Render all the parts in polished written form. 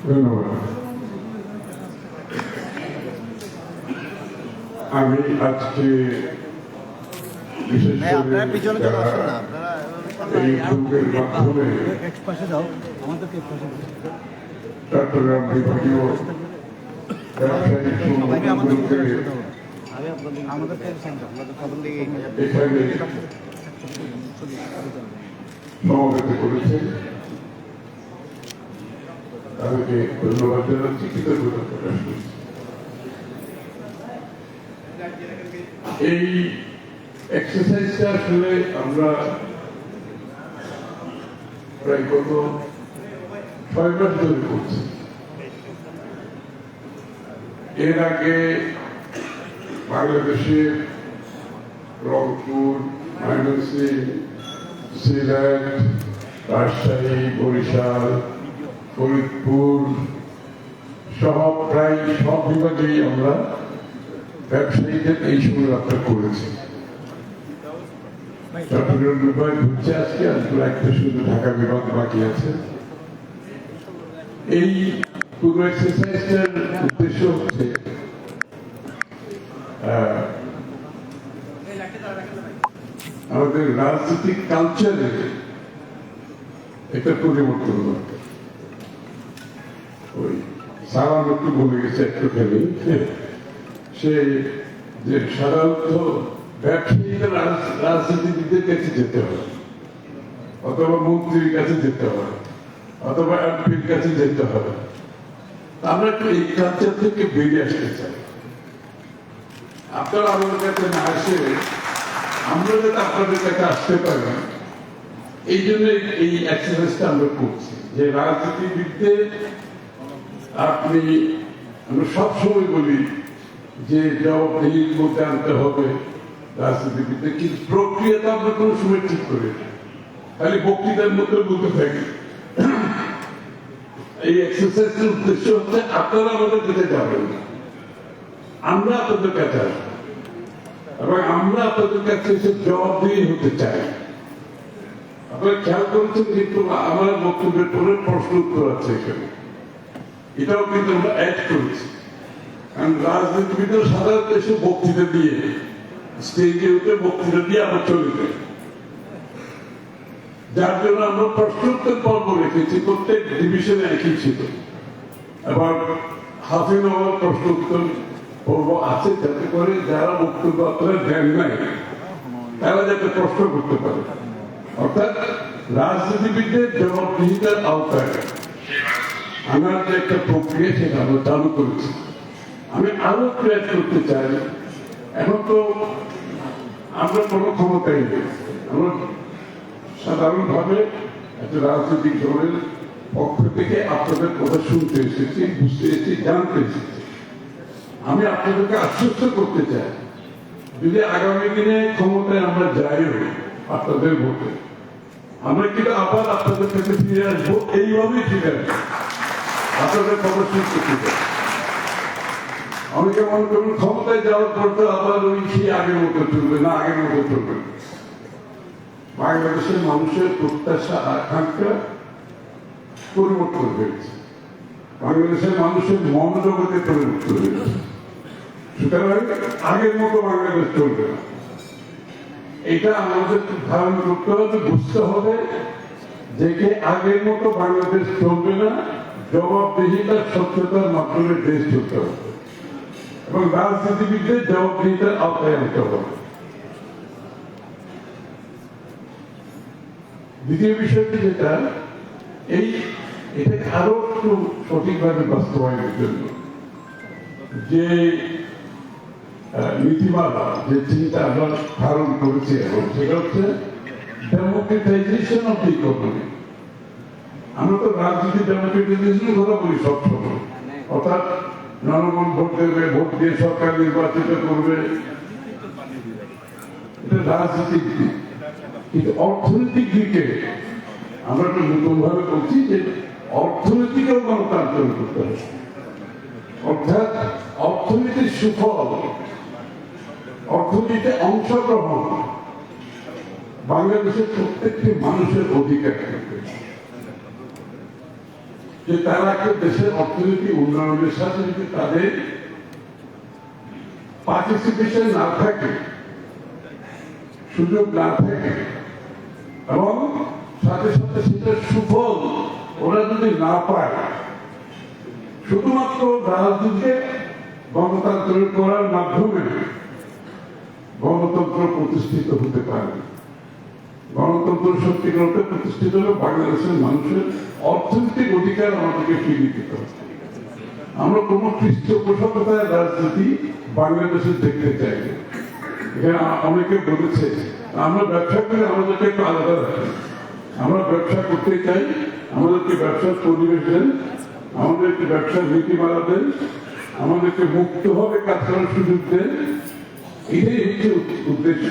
ধন্যবাদ। আমি আজকে বিশেষ করে এই উদ্যোগের মাধ্যমে চট্টগ্রাম বিভাগীয় ব্যবসায়িক সংগঠনগুলোকে এখানে সমবেত করেছে, তাদেরকে ধন্যবাদ জানাচ্ছি, কৃতজ্ঞতা প্রকাশ করছি। এই এক্সারসাইজটা আসলে আমরা প্রায় গত 6 মাস ধরে করছি। এর আগে বাংলাদেশের রংপুর, ময়মনসিংহ, সিলেট, রাজশাহী, বরিশাল, ফরিদপুর সহ প্রায় সব বিভাগেই আমরা ব্যবসায়ীদের এই সংগ্রামটা করেছি। চট্টগ্রাম বিভাগ ঘুরছে আজকে, আসলে একটা শুধু ঢাকা বিভাগ বাকি আছে। এই পুরো এক্সারসাইজটার উদ্দেশ্য হচ্ছে আমাদের রাজনৈতিক কালচারে একটা পরিবর্তন দরকার। ওই সারা একটু বলে গেছে একটুখানি, সে যে সাধারণত ব্যবসায়ীদের রাজনীতিবিদদের কাছে যেতে হয়, অথবা মন্ত্রীর কাছে যেতে হয়, অথবা এমপির কাছে যেতে হবে। আমরা একটু এই কালচার থেকে বেরিয়ে আসতে চাই। আপনারা আমাদের কাছে না আসে আমরা যাতে আপনাদের কাছে আসতে পারি, এই জন্য এই এক্সারসাইজটা আমরা করছি। যে রাজনীতিবিদদের আপনি, আমরা সবসময় বলি যে জবাবদিহির মধ্যে আনতে হবে রাজনীতিবিদদের, কিন্তু প্রক্রিয়াটা আমরা কোনো সময় ঠিক করি না, খালি বক্তৃতার মধ্যে বলতে থাকি। এই এক্সারসাইজের উদ্দেশ্য হচ্ছে আপনারা আমাদের কাছে যাবেন না, আমরা আপনাদের কাছে আসবো এবং আমরা আপনাদের কাছে এসে জবাবদিহি হতে চাই। আপনারা খেয়াল করেছেন কিন্তু আমার বক্তব্যের পরে প্রশ্ন উত্তর আছে এখানে, এটাও কিন্তু আমরা অ্যাড করেছি। কারণ রাজনীতিবিদরা সাধারণত এসে বক্তৃতা দিয়ে স্টেজে উঠে বক্তৃতা দিয়ে আবার চলে যায়, যার জন্য আমরা প্রশ্নোত্তর পর্ব রেখেছি। প্রত্যেক ডিভিশনে একই ছিল, এবার হাফিজ আমার প্রশ্নোত্তর পর্ব আছে, যাতে করে যারা বক্তব্য আপনারা দেন নাই তারা যাতে প্রশ্ন করতে পারে। অর্থাৎ রাজনীতিবিদদের জবাবদিহিতার আওতায় আনার যে একটা প্রক্রিয়া, সেটা আমরা চালু করেছি। আমি আরো প্রয়াস করতে চাই। এখন তো আমরা কোনো ক্ষমতাই নেই, আমরা সাধারণভাবে একটা রাজনৈতিক দলের পক্ষ থেকে আপনাদের কথা শুনতে এসেছি, বুঝতে এসেছি, জানতে এসেছি। আমি আপনাদেরকে আশ্বস্ত করতে চাই, যদি আগামী দিনে ক্ষমতায় আমরা যাইও আপনাদের ভোটে, আমরা কিন্তু আবার আপনাদের কাছে ফিরে আসবো, এইভাবেই ফিরে আসবো, আপনাদের খবর শুনতে চাই। অনেকে মনে করুন ক্ষমতায় যাওয়ার পর তো আবার ওই সেই আগের মতো চলবে না, আগের মতো চলবে না। বাংলাদেশের মানুষের প্রত্যাশা, আকাঙ্ক্ষা পরিবর্তন হয়েছে, বাংলাদেশের মানুষের মনোজগতে পরিবর্তন হয়েছে। সুতরাং আগের মতো বাংলাদেশ চলবে না, এটা আমাদের ধারণ করতে হবে, বুঝতে হবে যে আগের মতো বাংলাদেশ চলবে না। জবাবদিহিতার স্বচ্ছতার মাধ্যমে দেশ চলতে হবে এবং রাজনীতিবিদদের জবাবদিহিতার আওতায় আনতে হবে। দ্বিতীয় বিষয়টি যেটা, এটাকে আরো একটু সঠিকভাবে বাস্তবায়নের জন্য যে নীতিমালা, যে চিন্তা আমরা ধারণ করেছি এখন, সেটা হচ্ছে ডেমোক্রেটাইজেশন অফ দি ইকোনমি। আমরা তো রাজনীতি ডেমোক্রেটাইজেশন কথা বলি সবসময়, অর্থাৎ জনগণ ভোট দেবে, ভোট দিয়ে সরকার নির্বাচিত করবে, এটা রাজনীতিক দিক। কিন্তু অর্থনৈতিক দিকে আমরা একটু নতুন ভাবে বলছি যে অর্থনীতিকেও গণতান্ত্রিক করতে হবে। অর্থাৎ অর্থনীতির সুফল, অর্থনীতিতে অংশগ্রহণ বাংলাদেশের প্রত্যেকটি মানুষের অধিকার থাকবে। যে তারা একটা দেশের অর্থনীতি উন্নয়নের সাথে যদি তাদের পার্টিসিপেশন না থাকে, সুযোগ না থাকে, এবং সাথে সাথে সেটার সুফল ওরা যদি না পায়, শুধুমাত্র রাজনীতিকে গণতন্ত্র করার মাধ্যমে গণতন্ত্র প্রতিষ্ঠিত হতে পারে। গণতন্ত্র সত্যিকার প্রতিষ্ঠিত হলে বাংলাদেশের মানুষের অর্থনৈতিক অধিকার আমাদেরকে ফিরিয়ে দিতে হবে। আমরা কোন পৃষ্ঠপোষকতার রাজনীতি বাংলাদেশে দেখতে চাই না। এখানে অনেকে বলেছে আমরা ব্যবসা করে আমাদেরকে একটু আলাদা রাখি। আমরা ব্যবসা করতে চাই, আমাদেরকে ব্যবসার পরিবেশ দেন, আমাদেরকে ব্যবসার নীতিমালা দেন, আমাদেরকে মুক্তভাবে কাজ করার সুযোগ দেন। এটাই হচ্ছে উদ্দেশ্য।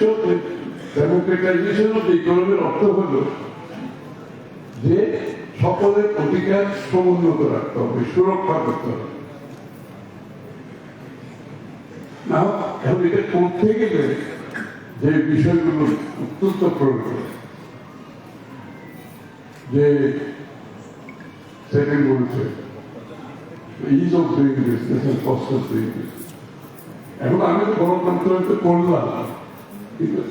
ডেমোক্রেটাইজেশন অফ ইকোনমির অর্থ হল যে সকলের অধিকার সমুন্নত রাখতে হবে, সুরক্ষা করতে হবে। না এখন এটা করতে গেলে যে বিষয়গুলো অত্যন্ত প্রয়োজন, যে সেকেন্ড বলছে ease of doing business and cost of doing business. এখন আমি তো গণতন্ত্র করলাম, কিন্তু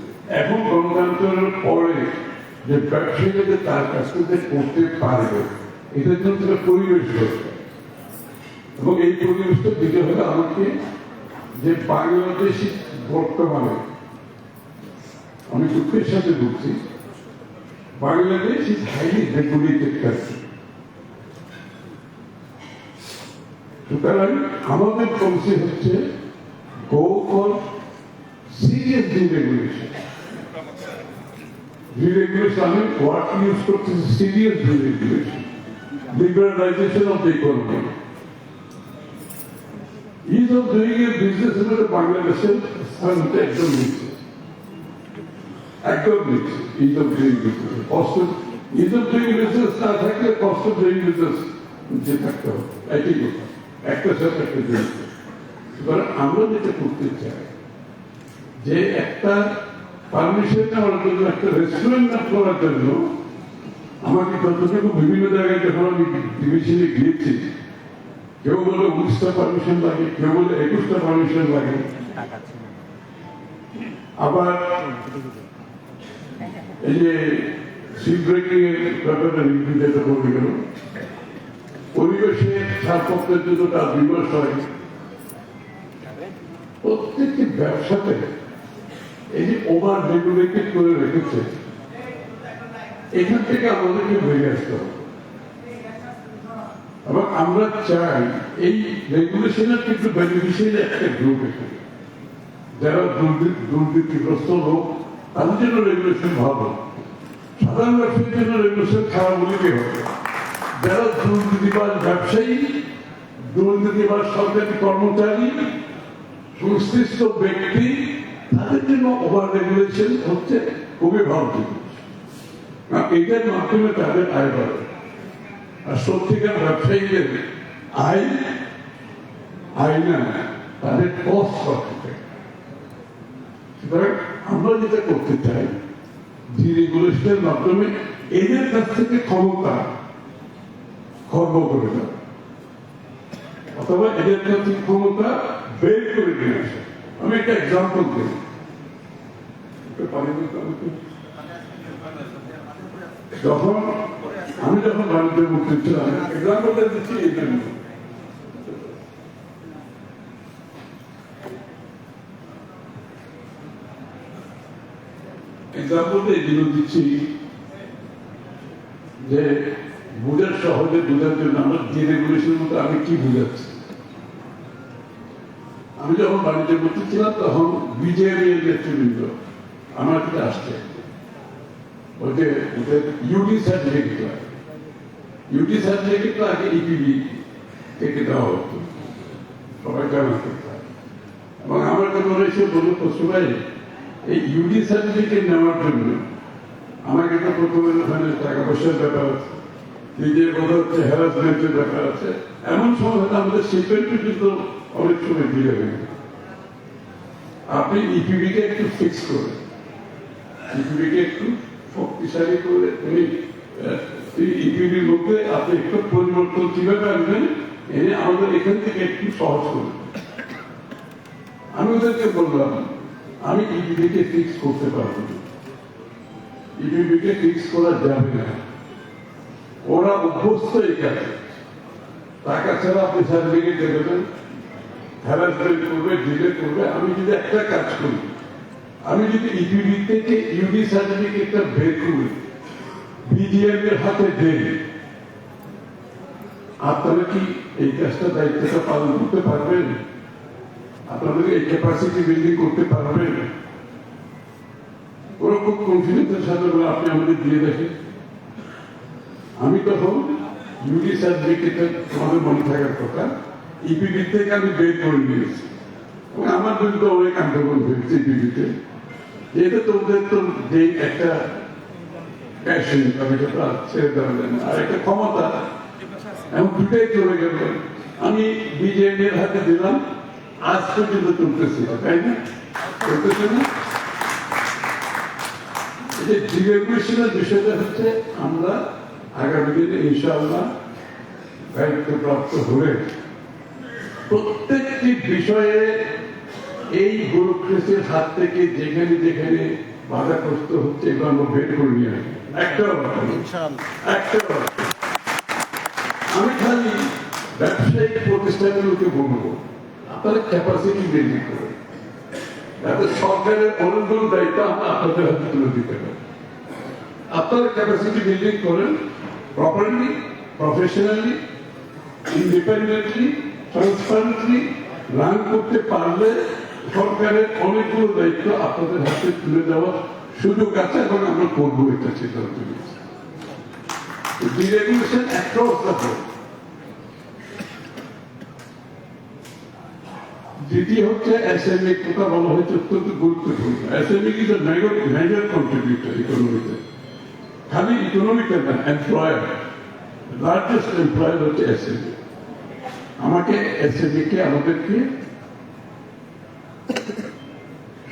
এখন গণতন্ত্রের পরে যে ব্যবসায়ীরা যে তার কাছ থেকে করতে পারবে, এটার জন্য একটা পরিবেশ দরকার। এবং এই পরিবেশটা দিতে হলে আমাকে যে বাংলাদেশি বর্তমানে, আমি দুঃখের সাথে বলছি, Bangladesh is highly regulated country. সুতরাং আমাদের পলিসি হচ্ছে go for serious deregulation. Deregulation আমি ওয়ার্ড ইউজ করতেছি, serious deregulation, liberalisation of the economy. Is of doing a business হলে বাংলাদেশের স্থানটা একদম নিচ্ছে, একদম নিচ্ছে। ইজ অফ ডুইং বিজনেস, কষ্ট ইজ অফ ডুইং বিজনেস না থাকলে কষ্ট অফ ডুইং বিজনেস নিচে থাকতে হবে। একই কথা, একটার সাথে একটা জড়িত। সুতরাং আমরা যেটা করতে চাই যে একটা পারমিশন নেওয়ার জন্য, একটা রেস্টুরেন্ট করার জন্য আমাকে যতটুকু বিভিন্ন জায়গায় যখন আমি ডিভিশনে গিয়েছি, কেউ বলে 19টা পারমিশন লাগে, কেউ বলে 21টা পারমিশন লাগে। আবার এই যে সিল ব্রেকিং এর ব্যাপারে যেটা বলে গেল, পরিবেশে ছাড়পত্রের জন্য তার বিমর্শ হয়। প্রত্যেকটি ব্যবসাতে এই যে ওভার রেগুলেটেড করে রেখেছে, এখান থেকে আমাদেরকে বেরিয়ে আসতে হবে। এবং আমরা চাই এই রেগুলেশনের কিন্তু বেনিফিশিয়ারি একটা গ্রুপ এখানে, যারা দুর্নীতিগ্রস্ত লোক, তাদের জন্য রেগুলেশন ভালো। সাধারণ ব্যবসায়ীর জন্য রেগুলেশন খারাপ বলে কি হবে? যারা দুর্নীতিবাজ ব্যবসায়ী, দুর্নীতিবাজ সরকারি কর্মচারী, সংশ্লিষ্ট ব্যক্তি, তাদের জন্য ওভার রেগুলেশন হচ্ছে খুবই ভালো জিনিস। এটার মাধ্যমে তাদের আয় বাড়ে। আর সত্যিকার ব্যবসায়ীদের আয় না, তাদের কষ্ট করতে। সুতরাং আমরা যেটা করতে চাই, ডিরেগুলেশনের মাধ্যমে এদের কাছ থেকে ক্ষমতা খর্ব করে দেওয়া, অথবা এদের কাছ থেকে ক্ষমতা বের করে নিয়ে আসে। আমি একটা এক্সাম্পল দিই। আমি যখন বাণিজ্য মন্ত্রী ছিলাম, এক্সাম্পলটা দিচ্ছি এই জন্য, এক্সাম্পলটা এই জন্য দিচ্ছি যে বোঝার সহজে বোঝার জন্য আমরা ডিরেগুলেশনের মতো আমি কি বুঝাচ্ছি। আমি যখন বাণিজ্য মন্ত্রী ছিলাম তখন বিজেপি এর নেতৃবৃন্দ আমার কাছে আসছে, ওদের ইউডি সার্টিফিকেট লাগে। ইউডি সার্টিফিকেট আগে ইপিবি থেকে দেওয়া হতো, সবাই জানা করতে। এবং আমার কাছে ওরা এসে বলল, সবাই এই ইউডি সার্টিফিকেট নেওয়ার জন্য আমাকে তো প্রথমে ওখানে টাকা পয়সার ব্যাপার আছে, নিজের কথা হচ্ছে হ্যারাসমেন্টের ব্যাপার আছে। এমন সময় হয়তো আমাদের শিল্পের কিন্তু অনেক সময় দিলে হয়ে যায়। আপনি ইপিবিকে একটু ফিক্স করে, ইপিবিকে একটু শক্তিশালী করে, উনি এই ইপিডির মধ্যে আপনি একটু পরিবর্তন কিভাবে আনবেন এনে আমাদের এখান থেকে একটু সহজ করবেন। আমি ওদেরকে বললাম আমি ইপিডিকে ফিক্স করতে পারবো না, ইপিডিকে ফিক্স করা যাবে না, ওরা অভ্যস্ত এই কাজে। টাকা ছাড়া আপনি সার্টিফিকেট দেবেন, হ্যারাসমেন্ট করবে, ডিলে করবে। আমি যদি একটা কাজ করি, আমি যদি ইপিডি থেকে ইউডি সার্টিফিকেটটা বের করি বিডিএম এর হাতে দেই, আপনারা কি এই কাজটা দায়িত্বটা পালন করতে পারবেন? আপনাদের এই ক্যাপাসিটি বিল্ডিং করতে পারবেন? ওরা খুব কনফিডেন্সের সাথে বলে আপনি আমাদের দিয়ে দেখেন। আমি তখন ইউডি সার্টিফিকেটের আমাদের মনে থাকার কথা ইপিডি থেকে আমি বের করে নিয়েছি এবং আমার বিরুদ্ধে অনেক আন্দোলন হয়েছে ইপিডিতে। এটা তো ওদের তো যে একটা প্যাশন ছেড়ে দেওয়া যায় না, আর একটা ক্ষমতা, এবং দুটাই চলে গেল। আমি বিজেপি এর হাতে দিলাম, আজ পর্যন্ত চলতেছে, তাই না? চলতেছে না? এই যে ডিরেগুলেশনের বিষয়টা হচ্ছে আমরা আগামী দিনে ইনশাআল্লাহ দায়িত্বপ্রাপ্ত হলে প্রত্যেকটি বিষয়ে এই ব্যুরোক্রেসির হাত থেকে যেখানে যেখানে বাধাগ্রস্ত হচ্ছে এগুলো আমরা বের করে নিয়ে আসবো। আমি খালি ব্যবসায়িক প্রতিষ্ঠানগুলোকে বলবো আপনারা ক্যাপাসিটি বিল্ডিং করুন, যাতে সরকারের অনেকগুলো দায়িত্ব আমরা আপনাদের হাতে তুলে দিতে পারি। আপনারা ক্যাপাসিটি বিল্ডিং করেন properly, professionally, independently, transparently run করতে পারলে সরকারের অনেকগুলো দায়িত্ব আপনাদের হাতে তুলে দেওয়ার সুযোগ আছে এবং আমরা করবো এটা সিদ্ধান্ত নিয়েছি। Deregulation across the board. দ্বিতীয় হচ্ছে এসএমই কথা বলা হয়েছে, অত্যন্ত গুরুত্বপূর্ণ। SME is a major contributor ইকোনমিতে, খালি ইকোনমিতে না, এমপ্লয়ার, লার্জেস্ট এমপ্লয়ার হচ্ছে এসএমই। আমাকে এসএমই কে আমাদেরকে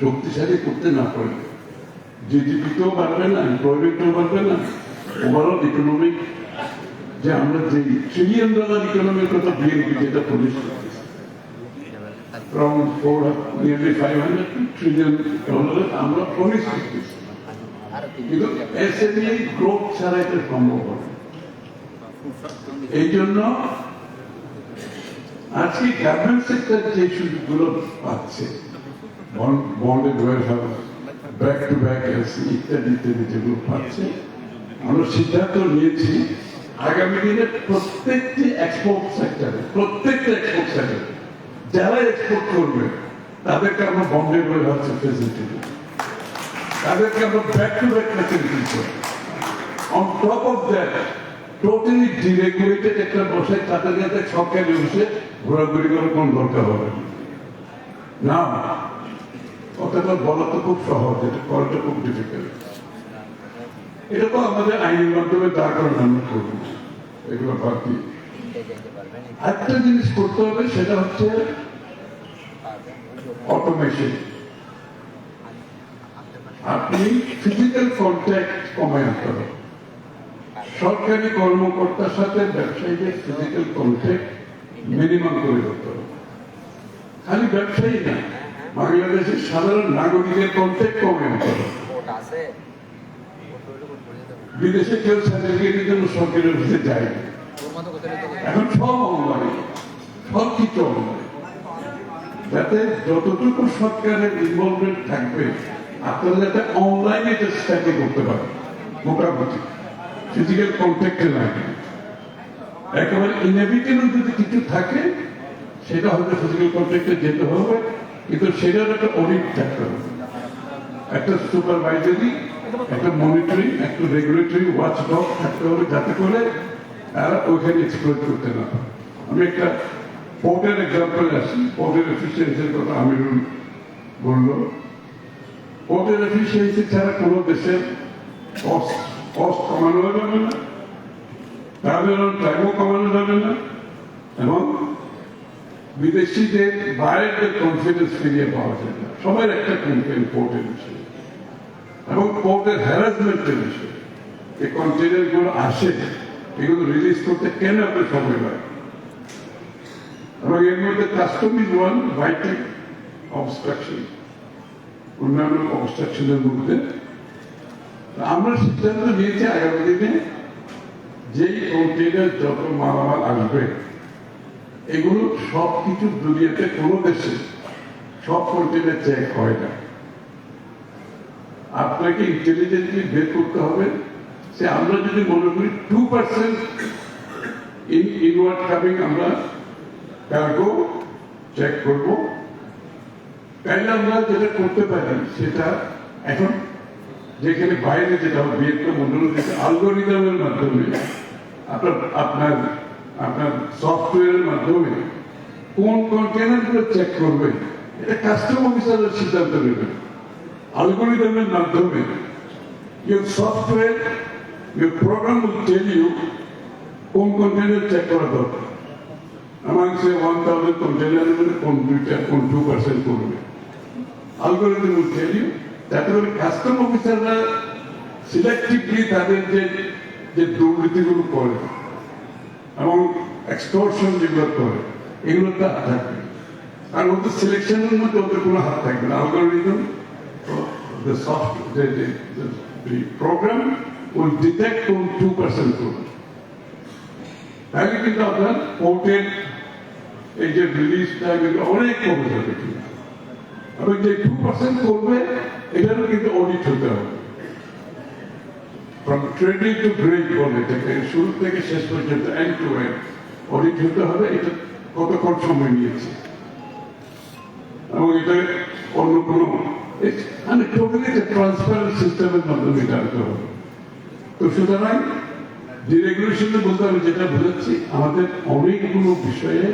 শক্তিশালী করতে না পারলে জিডিপিতেও বাড়বে না, এমপ্লয়মেন্টও বাড়বে না, ওভারঅল ইকোনমিক যে আমরা যে $1 ট্রিলিয়ন ইকোনমির কথা বিএনপি যেটা প্রমিস করতেছি, from nearly $500 trillion আমরা প্রমিস করতেছি, কিন্তু এসএমই গ্রোথ ছাড়া এটা সম্ভব হবে। এই জন্য আজকে গার্মেন্ট সেক্টর যে সুযোগগুলো পাচ্ছে, bonded warehouse, back to back ইত্যাদি ইত্যাদি যেগুলো পাচ্ছে, আমরা সিদ্ধান্ত নিয়েছি আগামী দিনে প্রত্যেকটা এক্সপোর্ট সেক্টরে যারা এক্সপোর্ট করবে তাদেরকে আমরা বন্ডেড ওয়ারহাউসের ফেসিলিটি দেব, তাদেরকে আমরা ব্যাক টু ব্যাক ফেসিলিটি দেব। On top of that totally deregulated একটা বসায় তাদের যাতে সরকারি বসে ঘোরাঘুরি করার কোন দরকার হবে না। কথাটা বলা তো খুব সহজ, এটা করাটা খুব ডিফিকাল্ট। এটা তো আমাদের আইনের মাধ্যমে দাঁড় করানো আমরা করবো, এগুলো বাদ দিয়ে একটা জিনিস করতে হবে, সেটা হচ্ছে অটোমেশন। আপনি ফিজিক্যাল কন্ট্যাক্ট কমায় আনতে হবে। সরকারি কর্মকর্তার সাথে ব্যবসায়ীদের ফিজিক্যাল কন্ট্যাক্ট মিনিমাম করে করতে হবে। খালি ব্যবসায়ী না, বাংলাদেশের সাধারণ নাগরিকের কন্ট্যাক্ট কমে আনতে হবে। বিদেশে কেউ সার্টিফিকেটের জন্য সরকারি অফিসে যায় না, এখন সব অনলাইন, সব কিছু অনলাইন। যাতে যতটুকু সরকারের ইনভলভমেন্ট থাকবে আপনারা যাতে অনলাইনে এটা স্টাডি করতে পারেন, মোটামুটি ফিজিক্যাল কন্ট্যাক্টে লাগে। একেবারে ইনএভিটেবল যদি কিছু থাকে সেটা হয়তো ফিজিক্যাল কন্ট্যাক্টে যেতে হবে, কিন্তু সেটার একটা অডিট থাকতে হবে, একটা সুপারভাইজারি, একটা মনিটরিং, একটা রেগুলেটরি ওয়াচ ডগ থাকতে হবে, যাতে করে তারা ওইখানে এক্সপ্লোর করতে না পারে। আমি একটা পোর্টের এক্সাম্পল আসি, পোর্টের এফিসিয়েন্সির কথা আমিরুল বলল। পোর্টের এফিসিয়েন্সি ছাড়া কোনো দেশের কস্ট কমানো যাবে না, তাদের টাইমও কমানো যাবে না, এবং বিদেশিদের বাইরের কনফিডেন্স ফিরিয়ে পাওয়া যায় না। সবাই একটা কমপ্লেন পোর্টের বিষয়ে এবং পোর্টের হ্যারাসমেন্টের বিষয়ে। এই কন্টেইনার গুলো আসে এগুলো রিলিজ করতে কেন আপনার সময় লাগে? এবং এর মধ্যে custom is one vital obstruction, অন্যান্য অবস্ট্রাকশনের মধ্যে আমরা সিদ্ধান্ত নিয়েছি আগামী দিনে যেই কন্টেইনার যত মালামাল আসবে এগুলো সব কিছু দুনিয়াতে কোনো দেশে সব কন্টেইনার চেক হয় না। আপনাকে ইন্টেলিজেন্টলি বের করতে হবে যে আমরা যদি মনে করি 2% ইনওয়ার্ড কামিং আমরা কার্গো চেক করব, তাইলে আমরা যেটা করতে পারি সেটা এখন যেখানে বাইরে যেটা ভিয়েতনাম অন্যান্য অ্যালগরিদমের মাধ্যমে আপনার সফটওয়্যারের মাধ্যমে কোন কন্টেইনারগুলো চেক করবে এটা কাস্টম অফিসারের সিদ্ধান্ত নেবে। অ্যালগরিদমের মাধ্যমে your software, your program will tell you কোন কন্টেইনার চেক করা দরকার। আমাকে সে 1000 কন্টেইনারের মধ্যে কোন 2% করবে, অ্যালগরিদম will tell you। তারপরে কাস্টম অফিসাররা সিলেক্টিভলি তাদের যে দুর্নীতিগুলো করে এবং এক্সটর্শন যেগুলো করে এগুলো তো থাকবে, আর ওদের সিলেকশনের মধ্যে ওদের কোনো হাত থাকবে না। Algorithm the program will detect কোন 2% করবে, তাহলে কিন্তু আপনার কোর্টের এই যে রিলিজটা অনেক কমে যাবে। এবং যে 2% করবে এটারও কিন্তু অডিট হতে হবে, ফ্রম ট্রেডিং টু ব্রেক বলে এটাকে, শুরু থেকে শেষ পর্যন্ত এন্ড টু এন্ড অডিট হতে হবে। এটা কতক্ষণ সময় নিয়েছে এবং এটা অন্য কোনো মানে টোটালি একটা ট্রান্সপারেন্ট সিস্টেমের মাধ্যমে এটা আনতে হবে। তো সুতরাং ডিরেগুলেশনে বলতে আমি যেটা বোঝাচ্ছি, আমাদের অনেকগুলো বিষয়ে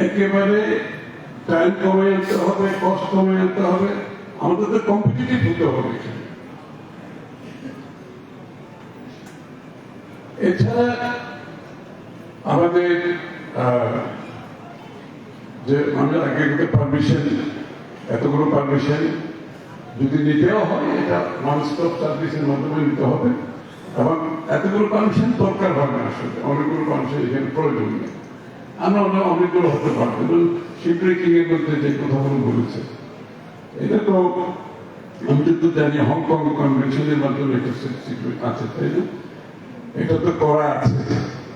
একেবারে টাইম কমে আনতে হবে, কস্ট কমে আনতে হবে, আমাদের তো কম্পিটিটিভ হতে হবে। এছাড়া আমাদের যে আমরা আগে পারমিশন, এতগুলো পারমিশন যদি নিতেও হয় এটা নন স্টপ সার্ভিসের মাধ্যমে নিতে হবে এবং এতগুলো পারমিশন দরকার হয় না, আসলে অনেকগুলো পারমিশন এখানে প্রয়োজন নেই। আমরা অনেকগুলো হতে পারবো, এবং শিপব্রেকিং এর মধ্যে যে কথাগুলো বলেছে এটা তো আমি কিন্তু জানি হংকং কনভেনশনের মাধ্যমে একটা আছে, তাই না? এটা তো করা আছে,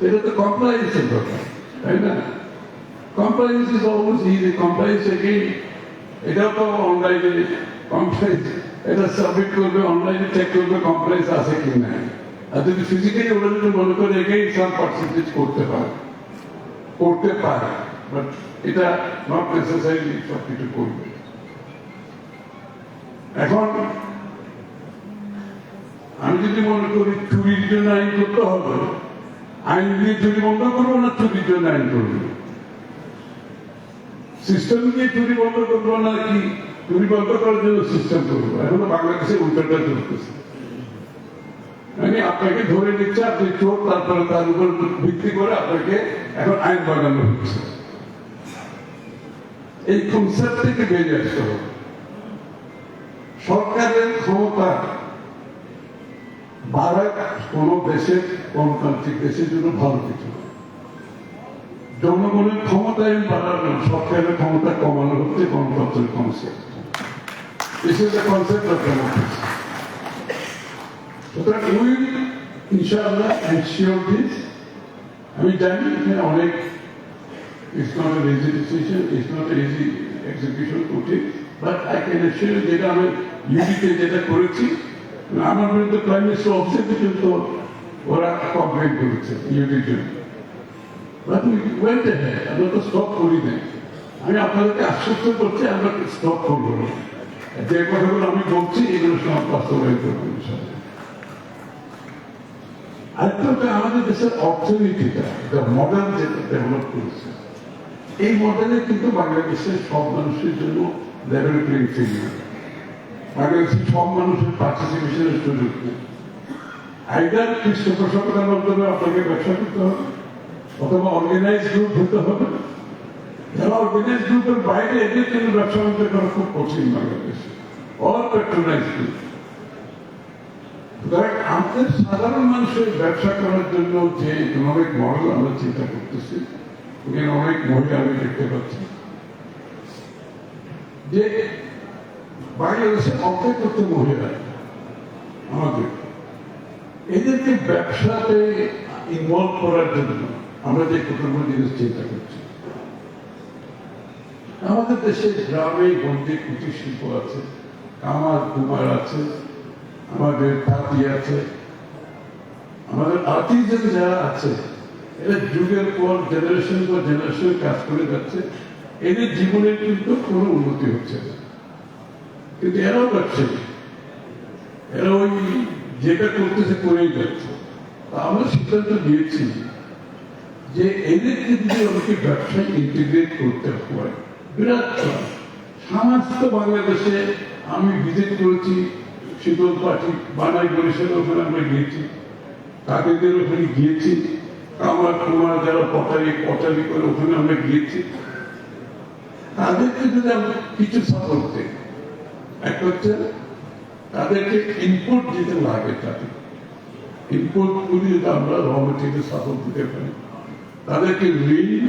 এটা তো কমপ্লায়েন্সের দরকার, তাই না? Compliance is always easy. Compliance again এটাও তো অনলাইনে কমপ্লায়েন্স, এটা সাবমিট করবে, অনলাইনে চেক করবে কমপ্লায়েন্স আছে কি না। আর যদি ফিজিক্যালি ওরা যদি মনে করে এগেইন সাম পার্সেন্টেজ করতে পারে, বাট এটা নট নেসেসারিলি সব কিছু করবে। এখন আমি যদি মনে করি চুরির জন্য আইন করতে হবে, আইন দিয়ে চুরি বন্ধ করবো না চুরির জন্য আইন করবো? সিস্টেম দিয়ে চুরি বন্ধ করবো না কি চুরি বন্ধ করার জন্য সিস্টেম করবো? এখন বাংলাদেশে উল্টাটা চলতেছে, মানে আপনাকে ধরে নিচ্ছে আপনি চোর, তারপরে তার উপর ভিত্তি করে আপনাকে এখন আইন বানানো হচ্ছে। এই কনসেপ্ট থেকে বেরিয়ে আসতে হবে। সরকারের ক্ষমতা বাড়ায় কোন দেশের, গণতান্ত্রিক দেশের জন্য ভালো কিছু। জনগণের ক্ষমতায়ন বাড়ানো, সরকারের ক্ষমতা কমানো হচ্ছে গণতন্ত্রের concept. This is the concept of democracy. সুতরাং উইল ইনশাআল্লাহ এনশিওর দিস। আমি জানি এখানে অনেক, it's not an easy decision, it's not an easy execution করতে, বাট আই ক্যান এনশিওর যেটা আমি ইউডিতে যেটা করেছি, আমার বিরুদ্ধে প্রাইম মিনিস্টার অফিসে পর্যন্ত ওরা কমপ্লেন করেছে ইউডির জন্য, বাট উই ওয়েন্ট অ্যাহেড, আমরা তো স্টপ করি নাই। আমি আপনাদেরকে আশ্বস্ত করছি আমরা স্টপ করবো না, যে কথাগুলো আমি বলছি এগুলো সব বাস্তবায়ন করবো ইনশাআল্লাহ। আরেকটা আমাদের দেশের অর্থনীতিটা, মডেল যেটা ডেভেলপ করেছে, এই মডেলে কিন্তু বাংলাদেশের সব মানুষের জন্য লেভেল প্লেইং ফিল্ড নেই। বাংলাদেশের সব মানুষের পার্টিসিপেশনের সুযোগ নেই। আইদার পৃষ্ঠপোষকতার মাধ্যমে আপনাকে ব্যবসা করতে হবে, অথবা অর্গানাইজ গ্রুপ হতে হবে। যারা অর্গানাইজ গ্রুপের বাইরে এদের জন্য ব্যবসা বাণিজ্য করা খুব কঠিন বাংলাদেশে, অল প্যাট্রোনাইজ গ্রুপ। আমাদের সাধারণ মানুষের ব্যবসা করার জন্য যে ইকোনমিক মডেল আমরা চিন্তা করতেছি, ওখানে অনেক মহিলা আমি দেখতে পাচ্ছি যে বাংলাদেশে অর্ধেক করতে মহিলা আমাদের, এদেরকে ব্যবসাতে ইনভলভ করার জন্য আমরা যে কতগুলো জিনিস চিন্তা করছি। আমাদের দেশে গ্রামে গঞ্জে কুটির শিল্প আছে, কামার কুমার আছে, আমাদের তাঁতি আছে, আমাদের আর্টিজান যারা আছে, এরা যুগের পর জেনারেশন কাজ করে যাচ্ছে। এদের জীবনের কিন্তু কোনো উন্নতি হচ্ছে না, কিন্তু এরাও পাচ্ছে, এরা ওই যেটা করতেছে করেই যাচ্ছে। আমরা সিদ্ধান্ত নিয়েছি যে এদেরকে যদি আমাকে ব্যবসায় ইন্টিগ্রেট করতে হয়, বিরাট সমস্ত বাংলাদেশে আমি ভিজিট করেছি, শীতল পাখি বানাই বরিশালে ওখানে আমরা গিয়েছি, কাকেদের ওখানে গিয়েছি, কামার কুমার যারা পটারি করে ওখানে আমরা গিয়েছি। তাদেরকে যদি আমরা কিছু সাপোর্ট দিই, একটা হচ্ছে তাদেরকে ইনপুট দিতে লাগে, তাদের ইনপুট গুলি যদি আমরা র মেটেরিয়াল সাপোর্ট দিতে পারি, তাদেরকে ঋণ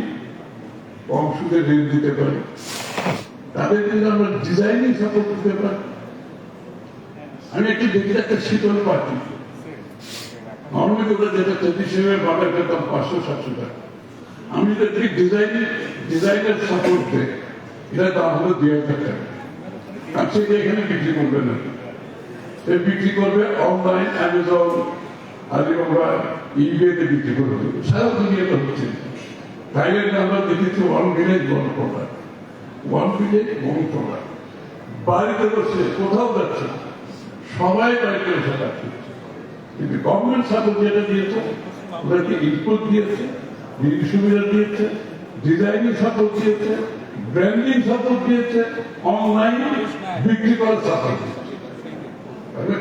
কম সুদে ঋণ দিতে পারি, তাদেরকে যদি আমরা ডিজাইনিং সাপোর্ট দিতে পারি। আমি একটু দেখি একটা শীতল পাখি নর্মালি ওরা যেটা ট্রেডিশনাল বাজার পেতাম 500-700 টাকা, আমি যদি ডিজাইনের সাপোর্ট দেয়, এটা দাম হলো 2000 টাকা। আর সেটা এখানে বিক্রি করবে না, সে বিক্রি করবে অনলাইন অ্যামাজন, আলিবাবা, ইবেতে বিক্রি করবে। সারা দুনিয়াতে হচ্ছে। থাইল্যান্ডে আমরা দেখেছি 1 ভিলেজ 1 প্রোডাক্ট, 1 ভিলেজ 1 প্রোডাক্ট। বাড়িতে বসে কোথাও যাচ্ছে, সবাই বাড়িতে বসে যাচ্ছে। কিন্তু গভর্নমেন্ট সাপোর্ট যেটা দিয়েছে, ওদেরকে ইনপুট দিয়েছে, ঋণ সুবিধা দিয়েছে, ডিজাইনিং সাপোর্ট দিয়েছে, ব্র্যান্ডিং সাপোর্ট দিয়েছে, অনলাইন বিক্রি করার সাপোর্ট দিয়েছে।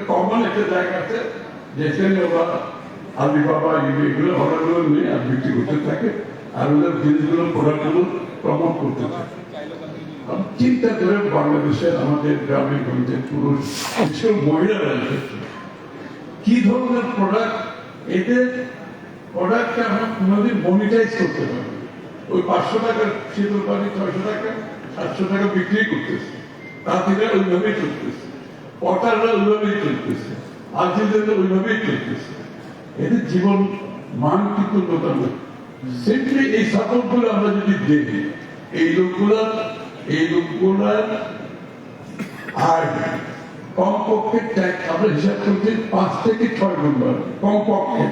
কমন একটা জায়গা আছে যেখানে ওরা আলিবাবা এগুলো অর্ডারগুলো নিয়ে আর বিক্রি করতে থাকে, আর ওদের জিনিসগুলো প্রোডাক্টগুলো প্রমোট করতে থাকে। চিন্তা করে বাংলাদেশের আমাদের গ্রামে গঞ্জে পুরুষ বিশেষ মহিলারা কি ধরনের প্রোডাক্ট, এদের প্রোডাক্টটা আমরা কোনোদিন মনিটাইজ করতে পারবো। ওই 500 টাকার শীতল পানি 600 টাকা 700 টাকা বিক্রি করতেছে, তাঁতিরা ওইভাবেই চলতেছে, পটাররা ওইভাবেই চলতেছে, আর্টিজানরা ওইভাবেই চলতেছে। এদের জীবন মান কিন্তু নতুন। সিম্পলি এই সাপোর্ট গুলো আমরা যদি দেখি, এই লোকগুলার আর কমপক্ষে ট্যাক্স আমরা হিসাব করছি 5 থেকে 6 নম্বর কমপক্ষে,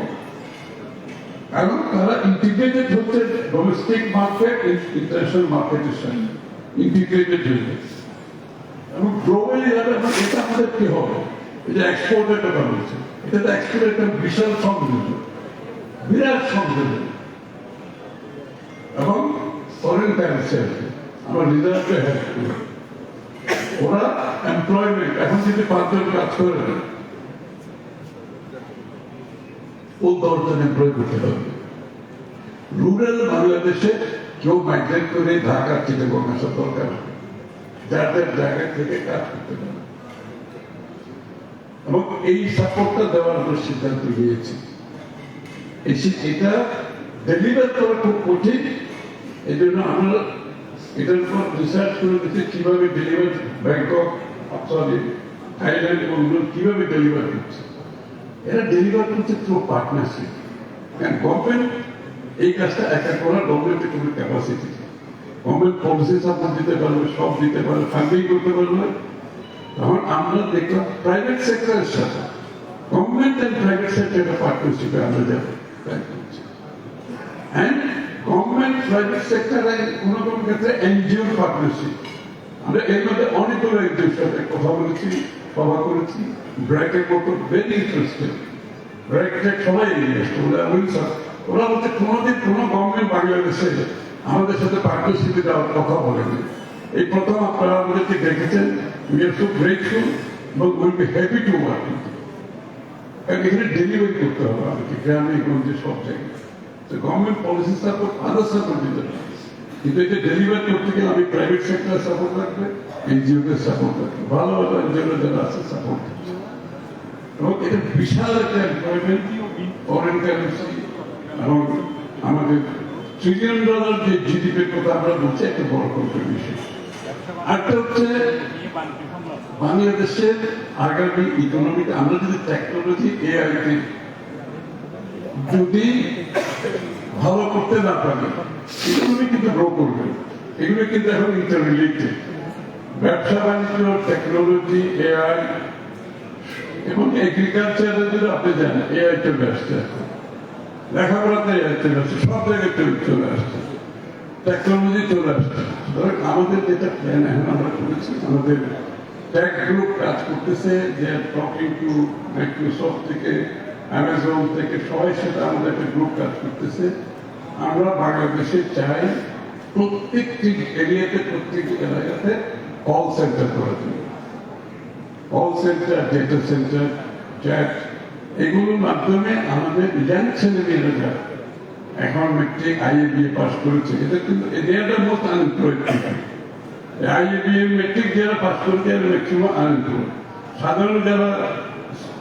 কারণ তারা ইন্টিগ্রেটেড হচ্ছে ডোমেস্টিক মার্কেট, ইন্টারন্যাশনাল মার্কেটের সঙ্গে ইন্টিগ্রেটেড হয়ে, এবং গ্লোবালি যাবে। এটা আমাদের কি হবে, এটা এক্সপোর্টের কথা বলছে, এটা তো এক্সপোর্টের একটা বিশাল সংযোজন, বিরাট সংযোজন, এবং ফরেন কারেন্সি আছে, আমার রিজার্ভে হেল্প করবে। ওরা এমপ্লয়মেন্ট এখন যদি 5 জন কাজ করে, ও 10 জন এমপ্লয় করতে পারবে। রুরাল বাংলাদেশে কেউ মাইগ্রেট করে ঢাকা থেকে আসার দরকার, যাদের জায়গা থেকে কাজ করতে পারে। এবং এই সাপোর্টটা দেওয়ার আমরা সিদ্ধান্ত নিয়েছি। এটা ডেলিভার করা খুব কঠিন, এই জন্য আমরা এটার উপর রিসার্চ করে দেখছি কিভাবে ডেলিভার, ব্যাংকক থাইল্যান্ড ওগুলো কিভাবে ডেলিভার করছে। এরা ডেলিভার করছে থ্রু পার্টনারশিপ। গভর্নমেন্ট এই কাজটা একা করার গভর্নমেন্টের কোনো ক্যাপাসিটি, গভর্নমেন্ট পলিসি সাপোর্ট দিতে পারবে, সব দিতে পারবে, ফান্ডিং করতে পারবে। তখন আমরা দেখলাম প্রাইভেট সেক্টরের সাথে গভর্নমেন্ট অ্যান্ড প্রাইভেট সেক্টরের পার্টনারশিপে আমরা যাবো। গভর্নমেন্ট প্রাইভেট সেক্টরে কোন কোন ক্ষেত্রে এনজিও পার্টনারশিপ, আমরা এর মধ্যে অনেকগুলো এনজিওর সাথে কথা বলেছি, সভা করেছি। ব্র্যাকের মতো ভেরি ইন্টারেস্টেড, ব্র্যাকের সবাই ইনভেস্ট, ওরা বলছে কোনোদিন কোনো গভর্নমেন্ট বাংলাদেশে আমাদের সাথে পার্টনারশিপে যাওয়ার কথা বলেনি। এই প্রথম আপনারা আমাদেরকে দেখেছেন, উই আর সো গ্রেটফুল এবং will be happy to work. কারণ এখানে ডেলিভারি করতে হবে আমাকে গ্রামে গঞ্জে সব জায়গায়। গভর্নমেন্ট পলিসি সাপোর্ট আরো সাপোর্ট দিতে পারে, কিন্তু এটা ডেলিভার করতে গেলে আমি প্রাইভেট সেক্টর সাপোর্ট রাখবে, এনজিওকে সাপোর্ট রাখবে, ভালো ভালো এনজিও যারা আছে সাপোর্ট দিচ্ছে। এবং এটা বিশাল একটা এমপ্লয়মেন্ট, ফরেন কারেন্সি, এবং আমাদের $1 ট্রিলিয়ন যে জিডিপির কথা আমরা বলছি একটা বড় কন্ট্রিবিউশন। আরেকটা হচ্ছে বাংলাদেশের আগামী ইকোনমিতে আমরা যদি টেকনোলজি এআইতে যদি ভালো করতে না পারি, ইকোনমি কিন্তু গ্রো করবে। এগুলো কিন্তু এখন ইন্টাররিলেটেড। ব্যবসা বাণিজ্য, টেকনোলজি, এআই এবং এগ্রিকালচারে যদি আপনি জানেন এআই চলে আসছে, লেখাপড়াতে এআই চলে আসছে, সব জায়গায় চলে আসছে, টেকনোলজি চলে আসছে। আমাদের যেটা প্ল্যান এখন আমরা করেছি, আমাদের টেক গ্রুপ কাজ করতেছে, যে টকিং টু মাইক্রোসফট থেকে অ্যামাজন থেকে সবাই সাথে আমাদের একটা গ্রুপ কাজ করতেছে। আমরা বাংলাদেশে চাই প্রত্যেকটি এরিয়াতে, প্রত্যেকটি এলাকাতে কল সেন্টার করার জন্য, call centre, data centre, chat, এগুলোর মাধ্যমে আমাদের ইয়াং ছেলেমেয়েরা যারা এখন মেট্রিক IABA পাস করেছে, এটা কিন্তু most unemployed people. IABA metric যারা পাস করেছে এরা ম্যাক্সিমাম আনএমপ্লয়েড। সাধারণ যারা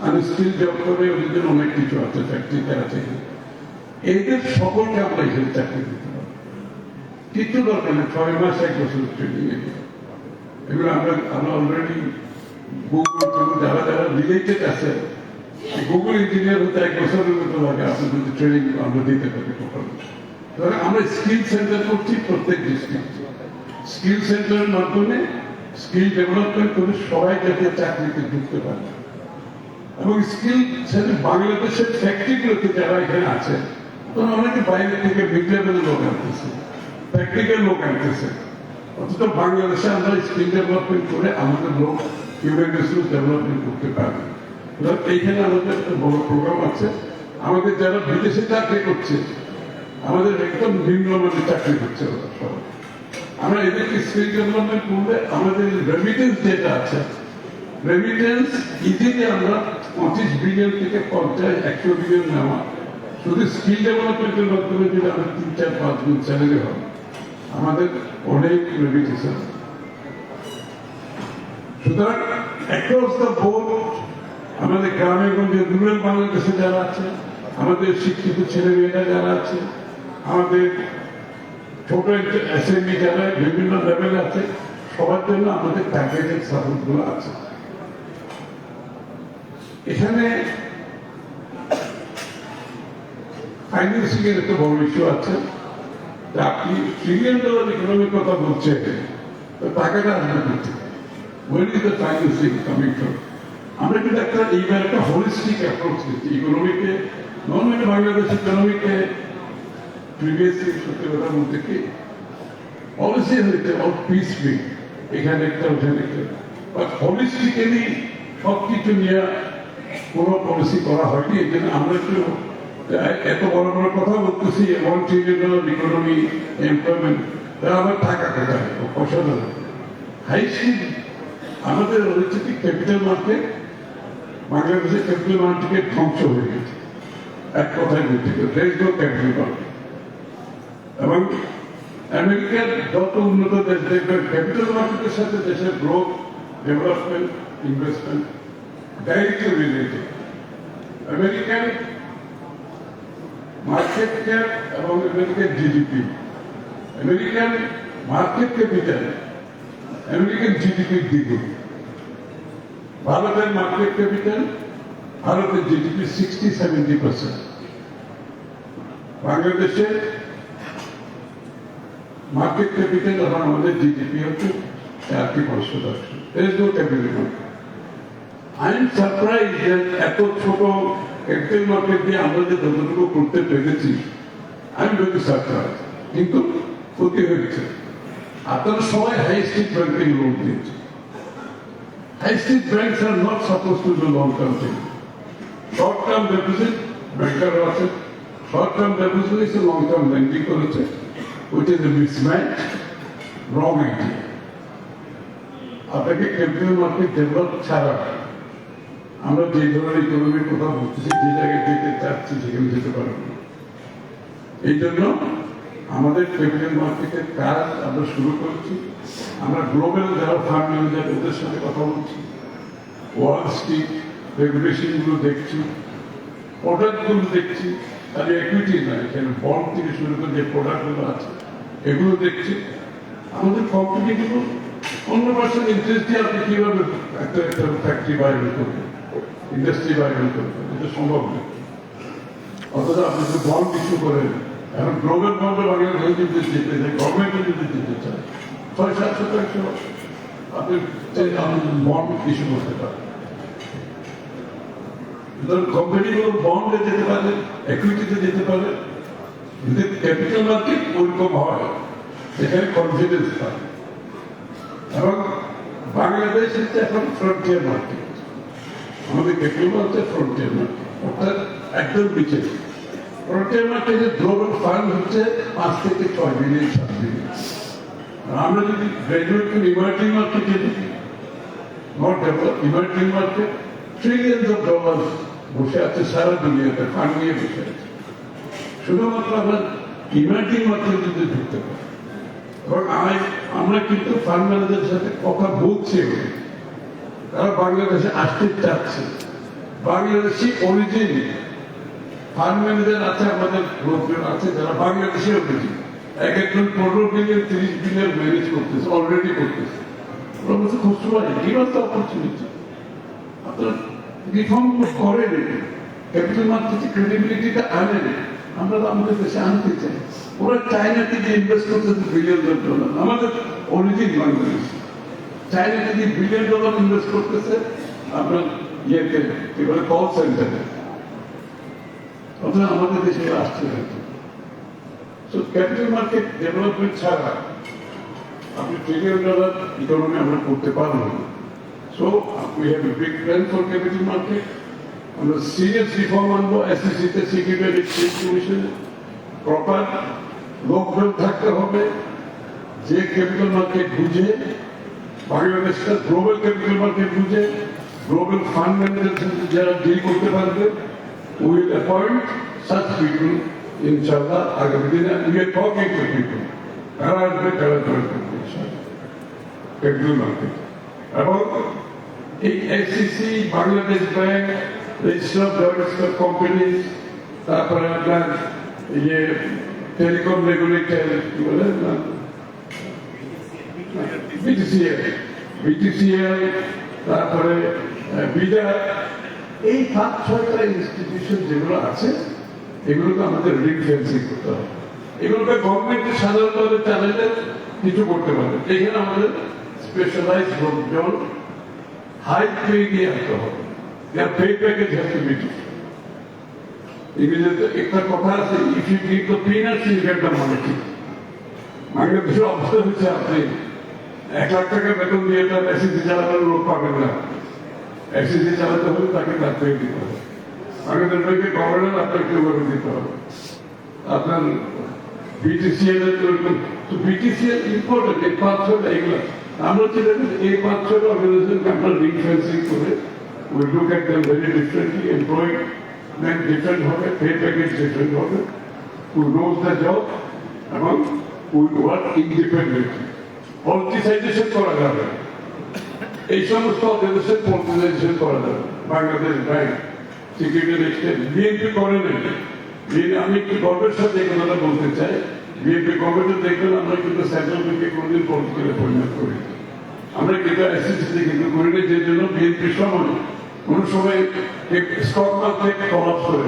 আনস্কিল জব করে ওদের অনেক কিছু আছে, ফ্যাক্টরিতে আছে, এদের সকলকে আমরা এখানে চাকরি দিতে পারি। কিছু দরকার নেই, 6 মাস 1 বছর ট্রেনিং। এগুলো আমরা অলরেডি গুগল যারা যারা রিলেটেড আছে, গুগল ইঞ্জিনিয়ার হতে 1 বছরের মতো লাগে, আপনি যদি ট্রেনিং আমরা দিতে পারি। আমরা স্কিল সেন্টার করছি প্রত্যেক ডিস্ট্রিক্টে। স্কিল সেন্টারের মাধ্যমে স্কিল ডেভেলপমেন্ট করে সবাই যাতে চাকরিতে ঢুকতে পারে। এবং স্কিল সেন্টার বাংলাদেশের ফ্যাক্টরিগুলোতে যারা এখানে আছে, তারা অনেকে বাইরে থেকে মিড লেভেলের লোক আনতেছে, প্র্যাকটিক্যাল লোক আনতেছে। অথচ বাংলাদেশে আমরা স্কিল ডেভেলপমেন্ট করে আমাদের লোক হিউম্যান রিসোর্স ডেভেলপমেন্ট করতে পারি। এইখানে আমাদের একটা বড় প্রোগ্রাম আছে। আমাদের যারা বিদেশে চাকরি করছে, আমাদের একদম নিম্নমানের চাকরি করছে সবাই, আমরা এদেরকে স্কিল ডেভেলপমেন্ট করলে আমাদের রেমিটেন্স যেটা আছে, রেমিটেন্স ইজিলি আমরা 25 বিলিয়ন থেকে 50-100 বিলিয়ন নেওয়া, শুধু স্কিল ডেভেলপমেন্টের মাধ্যমে যদি আমাদের 3-4-5 গুণ স্যালারি হয়, আমাদের অনেক রেমিটেন্স আছে। সুতরাং অ্যাক্রস দ্য বোর্ড আমাদের গ্রামে গঞ্জে রুরাল বাংলাদেশে যারা আছে, আমাদের শিক্ষিত ছেলে মেয়েরা যারা আছে, আমাদের ছোট SME যারা বিভিন্ন লেভেলে আছে, সবার জন্য আমাদের প্যাকেজের সাপোর্ট গুলো আছে। এখানে ফাইন্যান্সিং এর একটা বড় ইস্যু আছে। আপনি $1 ট্রিলিয়ন ইকোনমির কথা বলছেন, টাকাটা আসবে করতে, where is the financing coming from? আমরা কিন্তু এইবার একটা হোলিস্টিক অ্যাপ্রোচ দিচ্ছি ইকোনমিকে। নর্মালি বাংলাদেশ ইকোনমিকে প্রিভিয়াসলি সত্যি কথা বলতে কি পলিসি হয়েছে পিস মিল, এখানে একটা ওখানে একটা, বাট হোলিস্টিক্যালি সবকিছু নিয়ে কোনো পলিসি করা হয়নি। এই জন্য আমরা একটু এত বড় বড় কথা বলতেছি, $1 ট্রিলিয়ন ইকোনমি, এমপ্লয়মেন্ট, তারা আবার টাকা কোথায়, পয়সা দেয়। হাই স্কিল আমাদের হচ্ছে কি ক্যাপিটাল মার্কেট, বাংলাদেশের ক্যাপিটাল মার্কেট ধ্বংস হয়ে গেছে এক কথায় বলতে গেলে, ক্যাপিটাল মার্কেট। এবং আমেরিকার যত উন্নত দেশ দেখবেন ক্যাপিটাল মার্কেটের সাথে দেশের growth, development, investment directly related. American market cap এবং American GDP, American market capital American জিডিপির দ্বিগুণ। ভারতের মার্কেট ক্যাপিটাল, ভারতের জিডিপি 60-70%। বাংলাদেশের মার্কেট ক্যাপিটাল এবং আমাদের জিডিপি হচ্ছে 4-5%। আই এম সারপ্রাইজ যে এত ছোট ক্যাপিটাল মার্কেট দিয়ে আমরা যে যতটুকু করতে পেরেছি, আই এম ভেরি সারপ্রাইজ। কিন্তু ক্ষতি হয়েছে, আপনারা সবাই হাই স্ট্রিট ব্যাংকে লোন দিয়েছে। High street banks are not suppose to do long term thing. Short term deposit ব্যাংকাররা আছে, short term deposit long term lending করেছে, which is a mismatch, wrong idea. আপনাকে ক্যাপিটাল মার্কেট ডেভেলপ ছাড়া আমরা যে ধরনের ইকোনমির কথা বলতেছি, যে জায়গায় যেতে চাচ্ছি সেখানে যেতে পারবো না। এই জন্য আমাদের ক্যাপিটাল মার্কেটের কাজ আমরা শুরু করেছি। আমরা গ্লোবাল যারা ফান্ড ম্যানেজার ওদের সাথে কথা বলছি, ওয়াল স্ট্রিট, রেগুলেশন গুলো দেখছি, প্রোডাক্ট গুলো দেখছি, তাহলে ইকুইটি না, এখানে বন্ড থেকে শুরু করে যে প্রোডাক্ট গুলো আছে এগুলো দেখছি। আমাদের কোম্পানি গুলো 100% ইন্টারেস্ট দিয়ে আপনি কিভাবে একটা ফ্যাক্টরি বাইরে করবেন, ইন্ডাস্ট্রি বাইরে করবেন, এটা সম্ভব না। অথচ আপনি যদি বন্ড ইস্যু করেন, এখন গ্লোবাল বন্ডে বাংলাদেশ যদি যেতে চায়, গভর্নমেন্ট যদি যেতে চায় 6-7% আপনি বন্ড ইস্যু করতে পারেন। কোম্পানিগুলো বন্ডে যেতে পারে, ইকুইটিতে যেতে পারে, কিন্তু ক্যাপিটাল মার্কেট ওইরকম হয় সেখানে কনফিডেন্স পায়। এবং বাংলাদেশ হচ্ছে এখন ফ্রন্টিয়ার মার্কেট, আমাদের ক্যাপিটাল হচ্ছে ফ্রন্টিয়ার মার্কেট, অর্থাৎ একদম পিছিয়ে। ফ্রন্টিয়ার মার্কেটে গ্লোবাল ফান্ড হচ্ছে 5 থেকে 6 বিলিয়ন 7 বিলিয়ন। আমরা যদি গ্রাজুয়েট ইমার্জিং মার্কেটে দেখি, not develop emerging market, trillions of dollar বসে আছে সারা দুনিয়াতে, ফান্ড নিয়ে বসে আছে। শুধুমাত্র আমরা ইমার্জিং মার্কেট যদি ঢুকতে পারি, এবং আমরা কিন্তু ফান্ড ম্যানেজারের সাথে কথা বলছি, তারা বাংলাদেশে আসতে চাচ্ছে। বাংলাদেশি অরিজিন ফান্ড ম্যানেজার আছে, আমাদের লোকজন আছে যারা বাংলাদেশে অরিজিন, এক একজন 15 বিলিয়ন 30 বিলিয়ন ম্যানেজ করতেছে, অলরেডি করতেছে। ওরা বলছে খুচরো অপরচুনিটি, আপনার রিফর্ম করেন, ক্যাপিটাল মার্কেটে ক্রেডিবিলিটিটা আনেন, আমরা তো আমাদের দেশে আনতে চাই। ওরা চায়নাতে গিয়ে ইনভেস্ট করতেছে বিলিয়ন ডলার, আমাদের অরিজিন বাংলাদেশ। চায়নাতে গিয়ে বিলিয়ন ডলার ইনভেস্ট করতেছে আপনার ইয়েতে, কি বলে, কল সেন্টারে, অথচ আমাদের দেশে আসছে না। সো ক্যাপিটাল মার্কেট ডেভেলপমেন্ট ছাড়া আপনি ট্রিলিয়ন ডলার ইকোনমি আমরা করতে পারবো না। So we have a big plan for capital market. আমরা সিরিয়াস রিফর্ম আনবো, এসএসসিতে security and exchange commission proper লোকজন থাকতে হবে যে ক্যাপিটাল মার্কেট বুঝে, বাংলাদেশটা গ্লোবাল ক্যাপিটাল মার্কেট বুঝে, গ্লোবাল ফান্ড ম্যানেজার যারা ডিল করতে পারবে। উইল অ্যাপয়েন্ট সাচ পিপল ইনশাআল্লাহ আগামী দিনে। We are talking to people, তারা আসবে, তারা জয়েন করবে ইনশাআল্লাহ ক্যাপিটাল মার্কেট। এবং এই SCC, Bangladesh bank, register of joint companies, তারপরে আপনার ইয়ে টেলিকম রেগুলেটর, কি বলে বিটিসিএল, তারপরে বিডা, এই 5-6টা ইনস্টিটিউশন যেগুলো আছে এগুলোকে আমাদের রিং ফেন্সিং করতে হবে। এগুলোকে গভর্নমেন্টের সাধারণভাবে চালাইলে কিছু করতে পারবে। এখানে আমাদের স্পেশালাইজ লোকজন হাই পে দিয়ে আসতে হবে, যার pay package has to be different. ইংরেজিতে একটা কথা আছে, if you give the peanuts you get the money. বাংলাদেশের অবস্থা হচ্ছে আপনি 1 লাখ টাকা বেতন দিয়ে তার এসএসসি চালানোর লোক পাবেন না। এসএসসি চালাতে হলে তাকে তার পে দিতে হবে। বাংলাদেশ ব্যাংকের গভর্নর আপনাকে ওভাবে দিতে হবে। আপনার বিটিসিএল এর তো বিটিসিএল ইম্পর্টেন্ট, এই 5-6টা এগুলো আমরা চিন্তা করি। এই 5-6টা অর্গানাইজেশনকে আমরা রিং ফেন্সিং করে we look at them very differently, employment different হবে, পে প্যাকেজ ডিফারেন্ট হবে, হু নোজ দ্য জব, এবং উইল ওয়ার্ক ইন্ডিপেন্ডেন্টলি। পলিটিসাইজেশন করা যাবে, এই সমস্ত অর্গানাইজেশন পলিটিসাইজেশন করা যাবে। Bangladesh bank, security and exchange, BNP করে নেই। আমি একটু গর্বের সাথে এই কথাটা বলতে চাই, বিএনপি গভর্নমেন্ট দেখবেন আমরা কিন্তু সেন্ট্রাল ব্যাংকে কোনোদিন পলিটিক্যালে পরিণত করি, আমরা কিন্তু এসএসসিতে কিন্তু করি না। যে জন্য বিএনপির সময় কোন সময় স্টক মার্কেট কলাপস করে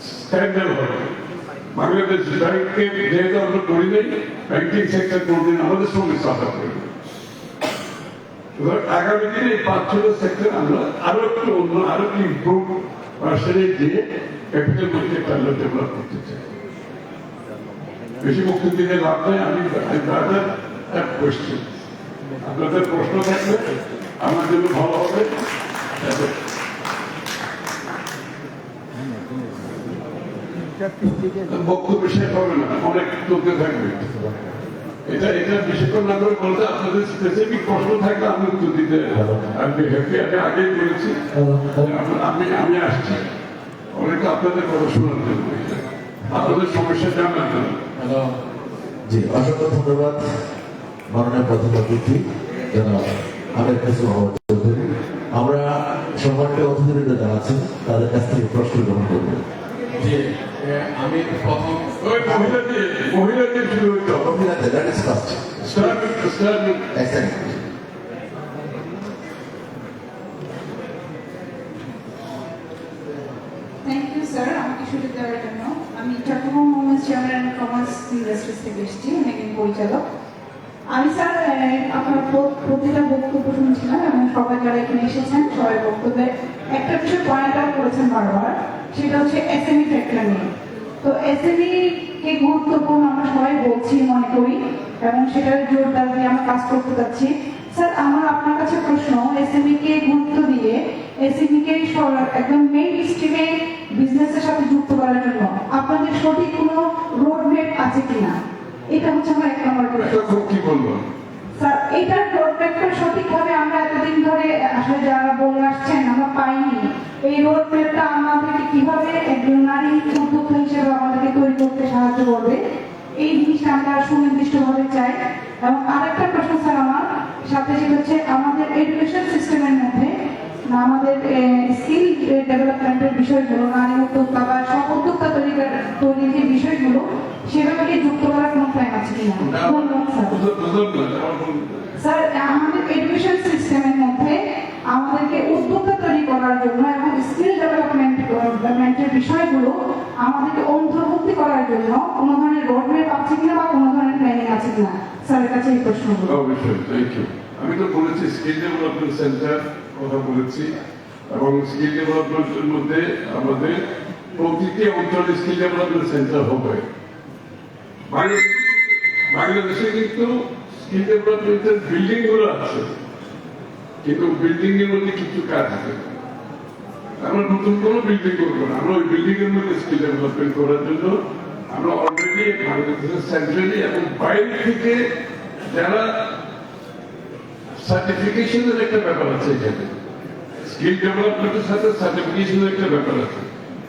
স্ক্যান্ডাল হয়। বাংলাদেশ ব্যাংককে যেহেতু আমরা করি নাই, ব্যাংকিং সেক্টর কোনোদিন আমাদের সঙ্গে সাফার করে। আগামী দিনে এই 5-6টা সেক্টর আমরা আরো একটু অন্য, আরো একটু ইম্প্রুভ ভার্সনে দিয়ে ক্যাপিটাল মার্কেট আমরা ডেভেলপ করতে চাই। বেশি বক্তব্য দিতে লাভ নেই। আমি কোয়েশ্চেন, আপনাদের প্রশ্ন থাকলে আমার জন্য ভালো হবে। বক্তব্য শেষ হবে না, অনেক চলতে থাকবে। এটা বেশিক্ষণ না করে বলতে, আপনাদের স্পেসিফিক প্রশ্ন থাকলে আমি উত্তর দিতে আমি আগেই বলেছি। আমি আসছি অনেকে আপনাদের কথা শোনার জন্য, আপনাদের সমস্যা জানার জন্য। জি, অসংখ্য ধন্যবাদ মাননীয় প্রধান অতিথি জনাব আমির কাসেম চৌধুরী। আমরা সম্মানিত অতিথিবৃন্দ যারা আছেন তাদের কাছ থেকে প্রশ্ন গ্রহণ করবেন। যে আমি প্রথম ওই মহিলাদের শুরু হইতে হবে। মহিলাদের লেডিস ফার্স্ট। Start with এক সেকেন্ড। থ্যাংক ইউ স্যার আমাকে সুযোগ দেওয়ার জন্য। আমি Chittagong women's chairman and commerce industries থেকে এসেছি, আমি একজন পরিচালক। আমি স্যার আপনার প্রতিটা বক্তব্য শুনছিলাম এবং সবাই যারা এখানে এসেছেন সবাই বক্তব্যে একটা বিষয় পয়েন্ট আউট করেছেন বারবার, সেটা হচ্ছে এসএমই ফ্যাক্টর নিয়ে। তো এসএমই কে গুরুত্বপূর্ণ আমরা সবাই বলছি মনে করি এবং সেটার জোরদার দিয়ে আমরা কাজ করতে যাচ্ছি। স্যার আমার আপনার কাছে প্রশ্ন, এসএমই কে গুরুত্ব দিয়ে এসএমই কে একদম মেইন স্ট্রিমে বিজনেসের সাথে যুক্ত করার জন্য আপনাদের সঠিক কোনো রোড ম্যাপ আছে কিনা, এটা হচ্ছে আমার এক নম্বর প্রশ্ন। কি বলবো? স্যার এইটার রোড ম্যাপটা সঠিকভাবে আমরা এতদিন ধরে আসলে যারা বলে আসছেন আমরা পাইনি। এই রোড ম্যাপটা আমাদেরকে কিভাবে একজন নারী উদ্যোক্তা হিসেবে আমাদেরকে তৈরি করতে সাহায্য করবে, এই জিনিসটা আমরা সুনির্দিষ্টভাবে চাই। এবং আরেকটা প্রশ্ন স্যার আমার সাথে, সেটা হচ্ছে আমাদের এডুকেশন সিস্টেমের মধ্যে আমাদের স্কিল ডেভেলপমেন্টের বিষয়গুলো, নারী উদ্যোক্তা বা সব উদ্যোক্তা তৈরির যে বিষয়গুলো, সেগুলোকে যুক্ত করার কোনো প্ল্যান আছে কিনা? ধন্যবাদ স্যার। স্যার আমাদের এডুকেশন সিস্টেমের মধ্যে আমাদেরকে উদ্যোক্তা তৈরি করার জন্য এবং স্কিল ডেভেলপমেন্টের বিষয়গুলো আমাদেরকে অন্তর্ভুক্তি করার জন্য কোনো ধরনের রোডম্যাপ আছে কিনা বা কোনো ধরনের প্ল্যানিং আছে কিনা, স্যারের কাছে এই প্রশ্নগুলো। অবশ্যই, থ্যাংক ইউ। আমি তো বলেছি স্কিল ডেভেলপমেন্ট সেন্টার কথা বলেছি, এবং স্কিল ডেভেলপমেন্টের মধ্যে আমাদের প্রতিটি অঞ্চলে স্কিল ডেভেলপমেন্ট সেন্টার হবে। বাংলাদেশে কিন্তু স্কিল ডেভেলপমেন্টের বিল্ডিং গুলো আছে, কিন্তু বিল্ডিং এর মধ্যে কিছু কাজ আছে। আমরা নতুন কোনো বিল্ডিং করবো না, আমরা ওই বিল্ডিং এর মধ্যে স্কিল ডেভেলপমেন্ট করার জন্য আমরা অলরেডি বাংলাদেশের সেন্ট্রালি এবং বাইরে থেকে যারা সার্টিফিকেশনের একটা ব্যাপার আছে, এখানে স্কিল ডেভেলপমেন্টের সাথে সার্টিফিকেশনের একটা ব্যাপার আছে,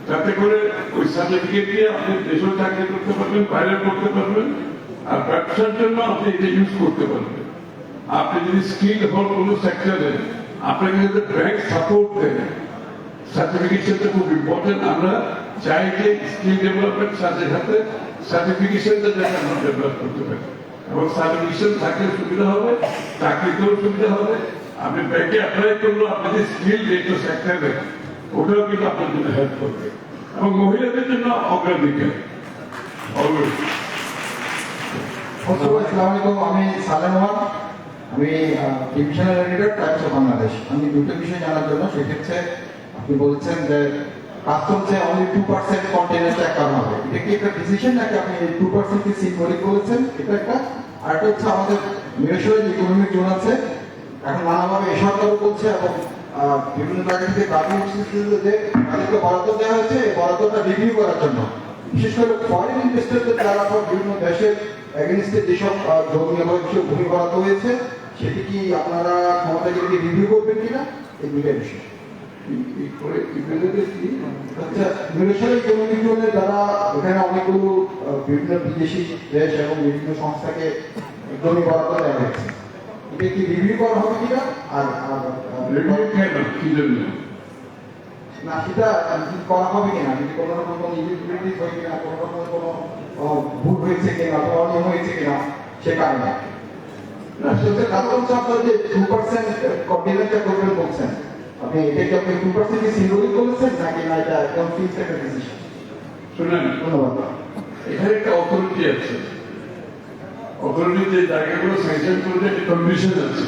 যাতে করে ওই সার্টিফিকেট দিয়ে আপনি দেশেও চাকরি করতে পারবেন, বাইরে করতে পারবেন, আর ব্যবসার জন্য আপনি এটা ইউজ করতে পারবেন। আপনি যদি স্কিল হন কোনো সেক্টরে, আপনাকে যদি ব্যাংক সাপোর্ট দেয়, সার্টিফিকেশনটা খুব ইম্পর্টেন্ট। আমরা চাই যে স্কিল ডেভেলপমেন্ট সাথে সাথে সার্টিফিকেশনটা যাতে আমরা ডেভেলপ করতে পারি, এবং সার্টিফিকেশন থাকলে সুবিধা হবে, চাকরিতেও সুবিধা হবে। আপনি ব্যাংকে অ্যাপ্লাই করলেও আপনি যে স্কিল যেটা সেক্টরে, ওটাও কিন্তু আপনার জন্য হেল্প করবে, এবং মহিলাদের জন্য অগ্রাধিকার অলওয়েজ। আসসালামু আলাইকুম, আমি সালেম ওয়ান, আমি divisional editor Times of Bangladesh. আমি দুটো বিষয় জানার জন্য, সেক্ষেত্রে আপনি বলছেন যে কাজ চলছে অনলি 2% কন্টেনার ট্যাগ করা হবে, এটা কি একটা ডিসিশন নাকি আপনি 2% কি সিম্বলিক বলেছেন? এটা একটা। আর একটা হচ্ছে আমাদের মিরেশ্বরের যে ইকোনমিক জোন আছে, এখন নানাভাবে এ সরকারও বলছে এবং বিভিন্ন জায়গা থেকে দাবি উঠছে যে তাদেরকে বরাদ্দ দেওয়া হয়েছে, এই বরাদ্দটা রিভিউ করার জন্য, বিশেষ করে ফরেন ইনভেস্টরদের দ্বারা বিভিন্ন দেশের এগেনস্টে যেসব জমি এবং ভূমি বরাদ্দ হয়েছে, সেটি কি আপনারা ক্ষমতাকে রিভিউ করবেন কিনা, এই দুইটা বিষয়। মিরেশ্বরের ইকোনমিক জোনের দ্বারা এখানে অনেকগুলো বিভিন্ন বিদেশি দেশ এবং বিভিন্ন সংস্থাকে জমি বরাদ্দ দেওয়া হয়েছে, এটা কি রিভিউ করা হবে কিনা? আর কি জন্য না, সেটা করা হবে কিনা, যদি কোনো রকম কোনো ইলিজিবিলিটি হয় কিনা, কোনো রকম কোনো ভুল হয়েছে কিনা অথবা অনিয়ম হয়েছে কিনা, সে কারণে আপনার যে 2% কন্টেনারটা করবেন বলছেন, আপনি এটাকে আপনি 2% কি সিম্বলিক বলেছেন নাকি না এটা একদম ফিক্সড একটা ডিসিশন? শুনেন, ধন্যবাদ। এখানে একটা অথরিটি আছে, অথরিটি যে জায়গাগুলো স্যাংশন করবে একটা কন্ডিশন আছে।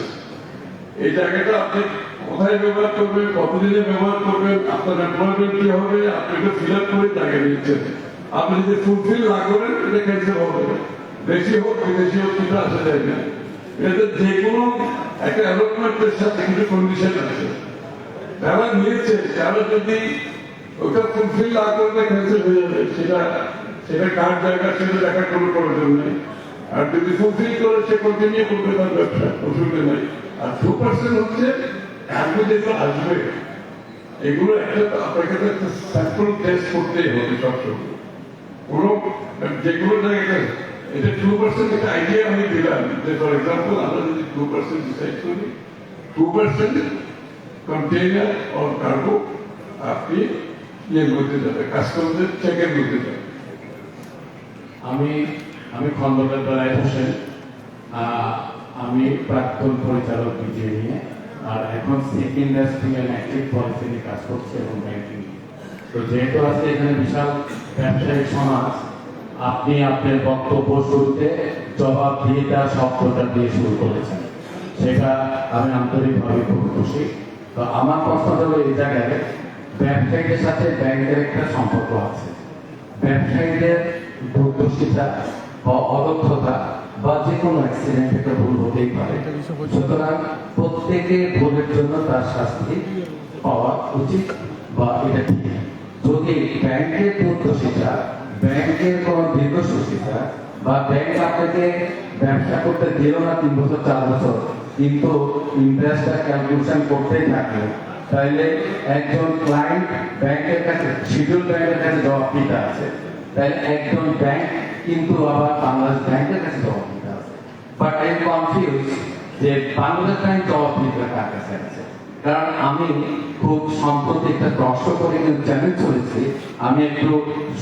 এই জায়গাটা আপনি কোথায় ব্যবহার করবেন, কতদিনে ব্যবহার করবেন, আপনার এমপ্লয়মেন্ট কি হবে, আপনি এটা ফিল আপ করে জায়গা নিচ্ছেন। আপনি যদি ফুলফিল না করেন, এটা ক্যান্সেল হবে, দেশি হোক বিদেশি হোক, কিছু আসা যায় না। এটা যে কোনো একটা অ্যালটমেন্টের সাথে কিছু কন্ডিশন আছে, যারা নিয়েছে যারা যদি ওটা ফুলফিল না করলে ক্যান্সেল হয়ে যাবে, সেটা কার জায়গা সেটা দেখার কোনো প্রয়োজন নেই। আর যদি ফুলফিল করে সে কন্টিনিউ করবে তার ব্যবসা, অসুবিধা নেই। আর 2% হচ্ছে এগুলো যেগুলো আসবে, এগুলো একটা আপনাকে তো একটা স্যাম্পল টেস্ট করতেই হবে সবসময়। কোনো যেগুলো জায়গায় এটা 2% একটা আইডিয়া আমি দিলাম যে ফর এক্সাম্পল আমরা যদি 2% ডিসাইড করি, 2% কন্টেইনার অর কার্গো আপনি ইয়ের মধ্যে যাবে, কাস্টমসের চেকের মধ্যে যাবে। আমি খন্দকার বেলায় হোসেন, আমি প্রাক্তন পরিচালক বিজয় নিয়ে, আর এখন sick industry and active policy নিয়ে কাজ করছে এবং ব্যাংকিং। তো যেহেতু আছে এখানে বিশাল ব্যবসায়িক সমাজ, আপনি আপনার বক্তব্য শুরুতে জবাবদিহিতা শব্দটা দিয়ে শুরু করেছেন, সেটা আমি আন্তরিকভাবে খুব খুশি। তো আমার প্রশ্ন হলো এই জায়গায়, ব্যবসায়ীদের সাথে ব্যাংকের একটা সম্পর্ক আছে। ব্যবসায়ীদের দুর্দশিতা বা অদক্ষতা বা যে কোনো অ্যাক্সিডেন্ট একটা ভুল হতেই পারে, সুতরাং প্রত্যেকের ভুলের জন্য তার শাস্তি পাওয়া উচিত বা এটা ঠিক। যদি ব্যাংকের দুর্দশিতা, ব্যাংকের কোনো দীর্ঘসূচিতা বা ব্যাংক আপনাকে ব্যবসা করতে দিল না 3 বছর 4 বছর, কিন্তু ইন্টারেস্টটা ক্যালকুলেশন করতেই থাকলো, তাইলে একজন ক্লায়েন্ট ব্যাংকের কাছে, শিডিউল ব্যাংকের কাছে জবাবদিহিতা আছে, তাইলে একজন ব্যাংক কিন্তু আবার বাংলাদেশ ব্যাংকের কাছে জবাবদিহিতা আছে। বাট আই এম কনফিউজ যে বাংলাদেশ ব্যাংক জবাবদিহিতা কার কাছে আছে। কারণ আমি খুব সম্প্রতি একটা প্রশ্ন করে কিন্তু চ্যালেঞ্জ করেছি, আমি একটু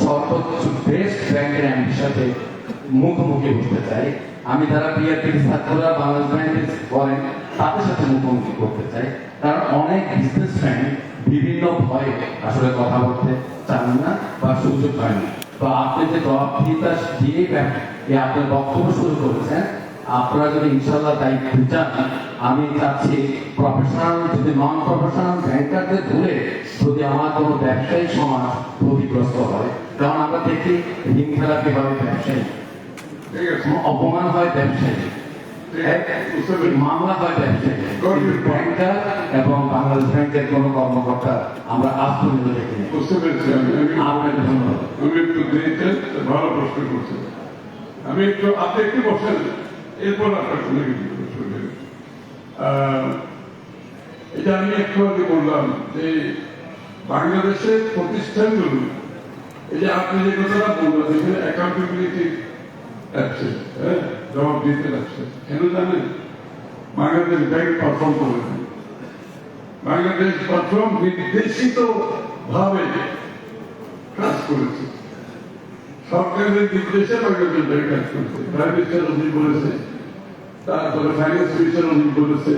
সর্বোচ্চ বেস্ট ব্যাংকের এমডির সাথে মুখোমুখি করতে চাই। আমি যারা বিআরপির ছাত্ররা বাংলাদেশ ব্যাংকে করেন তাদের সাথে মুখোমুখি করতে চাই, কারণ অনেক বিজনেসম্যান বিভিন্ন ভয়ে আসলে কথা বলতে চান না বা সুযোগ পায় না। তো আপনি যে জবাবদিহিতা দিয়ে আপনার বক্তব্য শুরু করেছেন, আপনারা যদি ইনশাল্লাহ দায়িত্ব চান, আমি চাচ্ছি প্রফেশনাল, যদি নন প্রফেশনাল ব্যাংকারদের ধরে যদি আমার কোনো ব্যবসায়ী সমাজ ক্ষতিগ্রস্ত হয়, কারণ আমরা দেখি ঋণ খেলাপি হয় ব্যবসায়ী, ঠিক আছে, অপমান হয় ব্যবসায়ী, মামলা হয় ব্যবসায়ী, ব্যাংকার এবং বাংলাদেশ ব্যাংকের কোনো কর্মকর্তা আমরা আজ পর্যন্ত দেখিনি। বুঝতে পেরেছি। আপনাকে ধন্যবাদ। আমি একটু দিয়েছেন, ভালো প্রশ্ন করছেন। আমি একটু, আপনি একটু বসেন, এরপর আপনার কোনো কিছু প্রশ্ন নেবেন। এটা আমি একটু আগে বললাম যে বাংলাদেশের প্রতিষ্ঠানগুলো, এই যে আপনি যে কথাটা বললেন, এখানে অ্যাকাউন্টেবিলিটি আছে, হ্যাঁ, জবাব দিতে লাগছে। কেন জানেন? বাংলাদেশ ব্যাংক পারফর্ম করে না। বাংলাদেশ পারফর্ম নির্দেশিত ভাবে কাজ করেছে, সরকারের নির্দেশে বাংলাদেশ ব্যাংক কাজ করেছে। প্রাইম মিনিস্টার অধীন বলেছে, তারপরে ফাইন্যান্স মিনিস্টার অধীন বলেছে,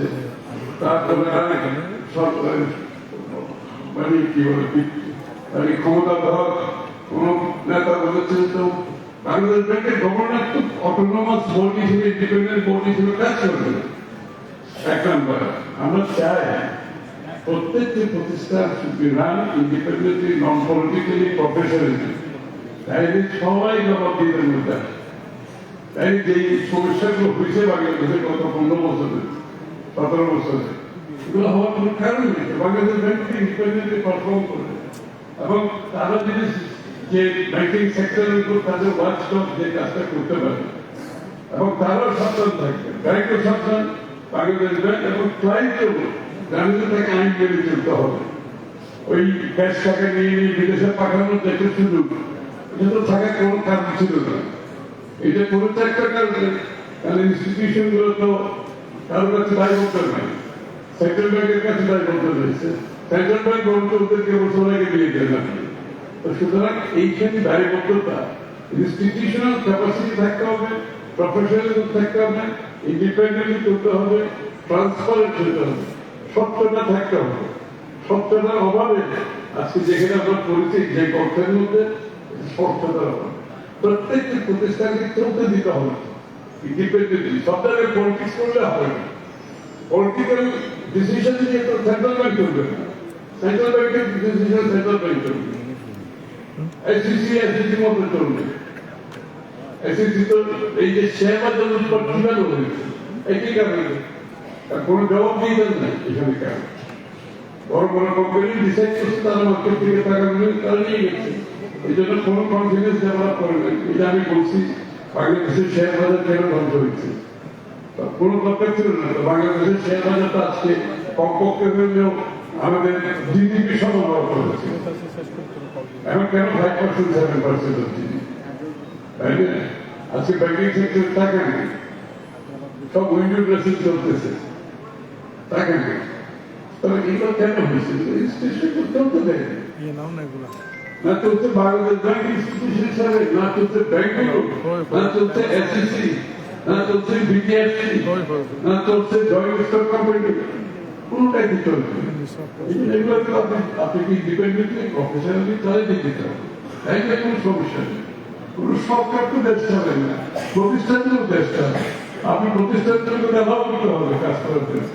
তারপরে সরকারের মানে কি বলে, মানে ক্ষমতা দেওয়ার কোন নেতা বলেছে। তো বাংলাদেশ ব্যাংকের গভর্নর তো অটোনোমাস বোর্ড হিসেবে, ইন্ডিপেন্ডেন্ট বোর্ড হিসেবে কাজ করবে। এক নম্বর, আমরা চাই প্রত্যেকটি প্রতিষ্ঠান রান ইন্ডিপেন্ডেন্টলি, নন পলিটিক্যালি, প্রফেশনালি, তাইলে সবাই জবাবদিহিতার মধ্যে আছে। তাই যেই সমস্যাগুলো হয়েছে বাংলাদেশে গত 15 বছরে, 17 বছরে, এগুলো হওয়ার কোনো কারণ নেই। বাংলাদেশ ব্যাংক ইন্ডিপেন্ডেন্টলি পারফর্ম করে এবং তারা যদি যে ব্যাংকিং সেক্টরের উপর তাদের ওয়াচডগ যে কাজটা করতে পারে এবং তারাও সাবধান থাকবে, ব্যাংকও সাবধান, বাংলাদেশ ব্যাংক এবং ক্লায়েন্টও জানতে তাকে আইন মেনে চলতে হবে। ওই ক্যাশ টাকা নিয়ে নিয়ে বিদেশে পাঠানোর যে একটা সুযোগ, এটা তো থাকার কোনো কারণ ছিল না। এটা কোনো একটা কারণে, কারণ ইনস্টিটিউশন গুলো তো কারোর কাছে দায়বদ্ধ নাই, সেন্ট্রাল ব্যাংকের কাছে দায়বদ্ধ রয়েছে। সেন্ট্রাল ব্যাংক বলতে ওদেরকে বছর আগে দিয়ে দেন আপনি। তো সুতরাং এইখানে দায়বদ্ধতা, ইনস্টিটিউশনাল ক্যাপাসিটি থাকতে হবে, প্রফেশনালিজম থাকতে হবে, ইন্ডিপেন্ডেন্টলি করতে হবে, ট্রান্সপারেন্ট হতে হবে, স্বচ্ছতা থাকতে হবে। স্বচ্ছতার অভাবে আজকে যেখানে আমরা করেছি যে অর্থের মধ্যে স্বচ্ছতার অভাব, প্রত্যেকটি প্রতিষ্ঠানকে চলতে দিতে হবে ইন্ডিপেন্ডেন্টলি। সব জায়গায় পলিটিক্স করলে হবে না। পলিটিক্যাল ডিসিশন নিয়ে তো সেন্ট্রাল ব্যাংক করবে না, সেন্ট্রাল ব্যাংকের ডিসিশন সেন্ট্রাল ব্যাংক করবে, এসিসি এসিসি মতো চলবে। এসিসি তো এই যে শেয়ার বাজার উপর কিভাবে হয়েছে, একই কারণে কোনো জবাব দিয়ে দেন নাই এখানে। কারণ বড় বড় কোম্পানি ডিসাইড করছে, তারা মার্কেট থেকে টাকা নিয়ে তারা নিয়ে গেছে, এই জন্য কোনো কনফিডেন্স ডেভেলপ করে নাই। এটা আমি বলছি, বাংলাদেশের শেয়ার বাজার কেন ধ্বংস হয়েছে, কোনো কথা ছিল না। তো বাংলাদেশের শেয়ার বাজারটা আজকে কমপক্ষে হলেও আমাদের জিডিপি সমাবহ করেছে। এখন কেন 5% 7% হচ্ছে, তাই না? আজকে ব্যাংকিং সেক্টর টাকা নেই, সব উইন্ডো ড্রেসিং চলতেছে, টাকা নেই। তবে এগুলো কেন হয়েছে রেজিস্ট্রেশন করতে দেয় না চলছে বাংলাদেশ ব্যাংক ইনস্টিটিউশন হিসাবে, না চলছে ব্যাংকগুলো, না চলছে এসইসি, না চলছে বিটিআরসি, না চলছে জয়েন্ট স্টক কোম্পানি, কোনটাই কি চলছে? এগুলো তো আপনি কি ডিপেন্ডেন্টলি প্রফেশনালি চালিয়ে দিতে হবে, এইটা কোনো সমস্যা নেই। কোনো সরকার তো দেশ চলে না, প্রতিষ্ঠানগুলো দেশ চলে। আপনি প্রতিষ্ঠানগুলোকে ব্যবহার করতে হবে কাজ করার জন্য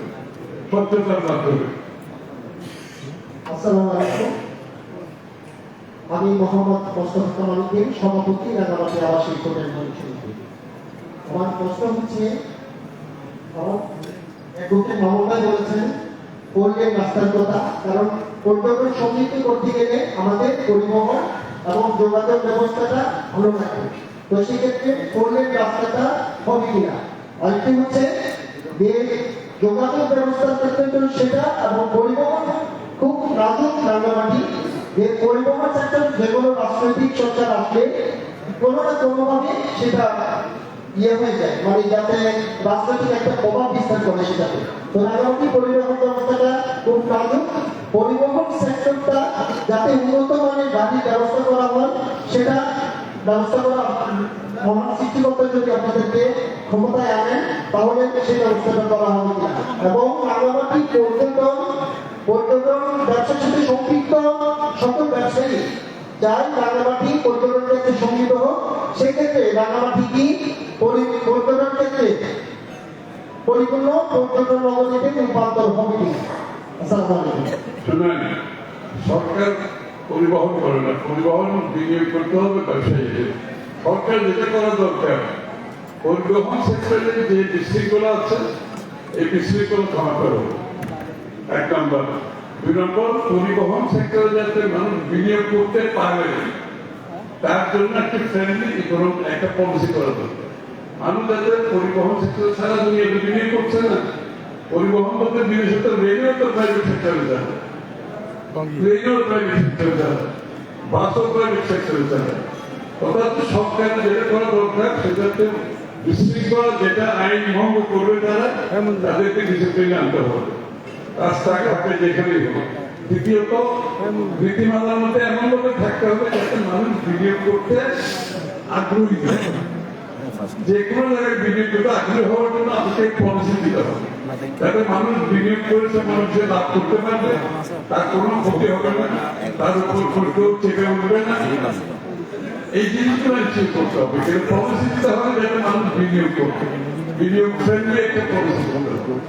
স্বচ্ছতার মাধ্যমে। আসসালামু আলাইকুম। আমি মোহাম্মদ মোস্তফা কামাল উদ্দিন, সভাপতি রাঙামাটি আবাসিক হোটেল মালিক সমিতি। আমার প্রশ্ন হচ্ছে, অ্যাডভোকেট মাহমুদ ভাই বলেছেন পরিবহন রাস্তার কথা, কারণ পর্যটন সমৃদ্ধি করতে গেলে আমাদের পরিবহন এবং যোগাযোগ ব্যবস্থাটা ভালো লাগবে। তো সেক্ষেত্রে পরিবহন রাস্তাটা হবে কিনা, আরেকটি হচ্ছে যে যোগাযোগ ব্যবস্থার ক্ষেত্রে তো সেটা এবং পরিবহন খুব নাজুক রাঙ্গামাটি, যে পরিবহন সেক্টর যে কোনো রাজনৈতিক সরকার আসলে কোনো না কোনোভাবে সেটা হয়ে যায়, মানে যাতে রাজনৈতিক একটা প্রভাব বিস্তার করে সেটাতে। তো রাঙ্গামাটি পরিবহন ব্যবস্থাটা খুব নাজুক, পরিবহন সেক্টরটা যাতে উন্নত মানের গাড়ির ব্যবস্থা করা হয় সেটা ব্যবস্থা করা মহান সৃষ্টিকর্তা যদি আপনাদেরকে ক্ষমতায় আনেন তাহলে সেই ব্যবস্থাটা করা হবে কিনা। এবং রাঙ্গামাটি পর্যটন ব্যবসার সাথে সম্পৃক্ত সকল ব্যবসায়ী যাই রাঙ্গামাটি পর্যটন ক্ষেত্রে সম্মিলিত হোক, সেক্ষেত্রে রাঙ্গামাটি কি পর্যটন ক্ষেত্রে পরিপূর্ণ পর্যটন নগরীতে রূপান্তর হবে কিনা। আসসালামু আলাইকুম। শুনেন, সরকার পরিবহন করে না, পরিবহন বিনিয়োগ করতে হবে ব্যবসায়ীদের। সরকার যেটা করা দরকার, পরিবহন সেক্টরে যে বিশৃঙ্খলা আছে এই বিশৃঙ্খলা ক্ষমা করা হবে, 1 নম্বর। 2 নম্বর, পরিবহন সেক্টরে যাতে মানুষ বিনিয়োগ করতে পারে তার জন্য একটা ফ্রেন্ডলি ইকোনমিক একটা পলিসি করা দরকার। মানুষ যাতে পরিবহন সেক্টরে সারা দুনিয়াতে বিনিয়োগ করছে না, পরিবহন বলতে বিশেষত রেলও তো প্রাইভেট সেক্টরে যাবে, ট্রেনও প্রাইভেট সেক্টরে যাবে, বাসও প্রাইভেট সেক্টরে যাবে। অর্থাৎ সরকার যেটা করা দরকার সেটাতে বিশৃঙ্খলা যেটা আইন ভঙ্গ করবে তাদেরকে ডিসিপ্লিনে আনতে হবে, রাস্তাঘাটে যেখানেই হোক। দ্বিতীয়ত, নীতিমালার মধ্যে এমন ভাবে থাকতে হবে যাতে মানুষ বিনিয়োগ করতে আগ্রহী হয়। যে কোনো জায়গায় বিনিয়োগ করতে আগ্রহী হওয়ার জন্য আপনাকে পলিসি দিতে হবে, যাতে মানুষ বিনিয়োগ করেছে মানুষের লাভ করতে পারবে, তার কোনো ক্ষতি হবে না, তার উপর কেউ চেপে উঠবে না। এই জিনিসগুলো ঠিক করতে হবে, কিন্তু পলিসি দিতে হবে যাতে মানুষ বিনিয়োগ করতে, বিনিয়োগ ফ্রেন্ডলি একটা পলিসি করতে হবে।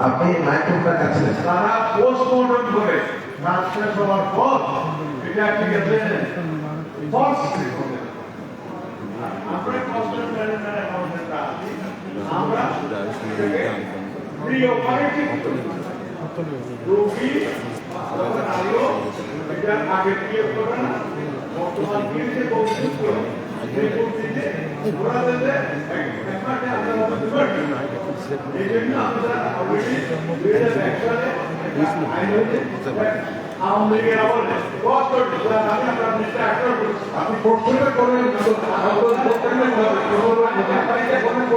আপনি মাইক্রোফোনটা কাছে তারা পোস্টমর্টম করে রাত শেষ হওয়ার পর এটা ঠিক আছে ফলস আমরা কনস্ট্যান্ট ম্যানেজমেন্টটা আমরা ফ্রি অপারেটিভ রোগী আলো এটা আগে ক্লিয়ার করে না বর্তমান দিনে বলছিস এই পরিস্থিতিতে ওরা দেবে একটা আমরা এই জন্য আমরা অলরেডি 2001 সালে আইন হয়েছে আওয়ামী লীগের আমলে কষ্ট আমরা মিস্টার অ্যাক্টর আপনি প্রশ্নটা করেন,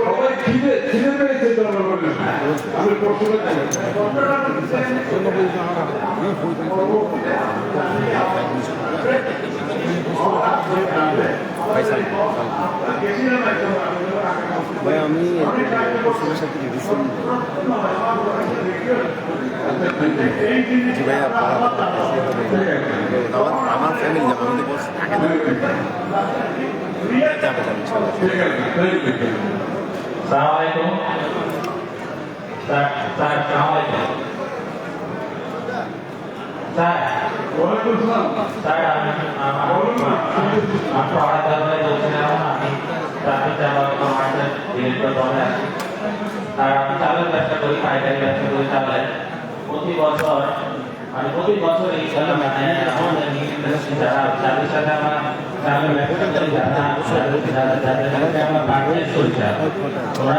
সবাই খিদে পেয়েছে জনগণের, আপনি প্রশ্নটা ভাই আমি প্রশ্নের সাথে জি ভাই আমার ফ্যামিলি যাবো আমি তো বলছি যাবে যাবে Assalamualaikum. Assalamualaikum. Saya orang tua saya traffic আমার কমার্সের ডিরেক্টর পদে আছি। আর আমি চালের ব্যবসা করি, পাইকারি ব্যবসা করি চালের। প্রতি বছর এই চালের মানে আমাদের ইন্ডাস্ট্রি যারা যাদের সাথে আমরা চালের ব্যবসা করি, যাদের সাথে আমরা পার্টনার করি, ওরা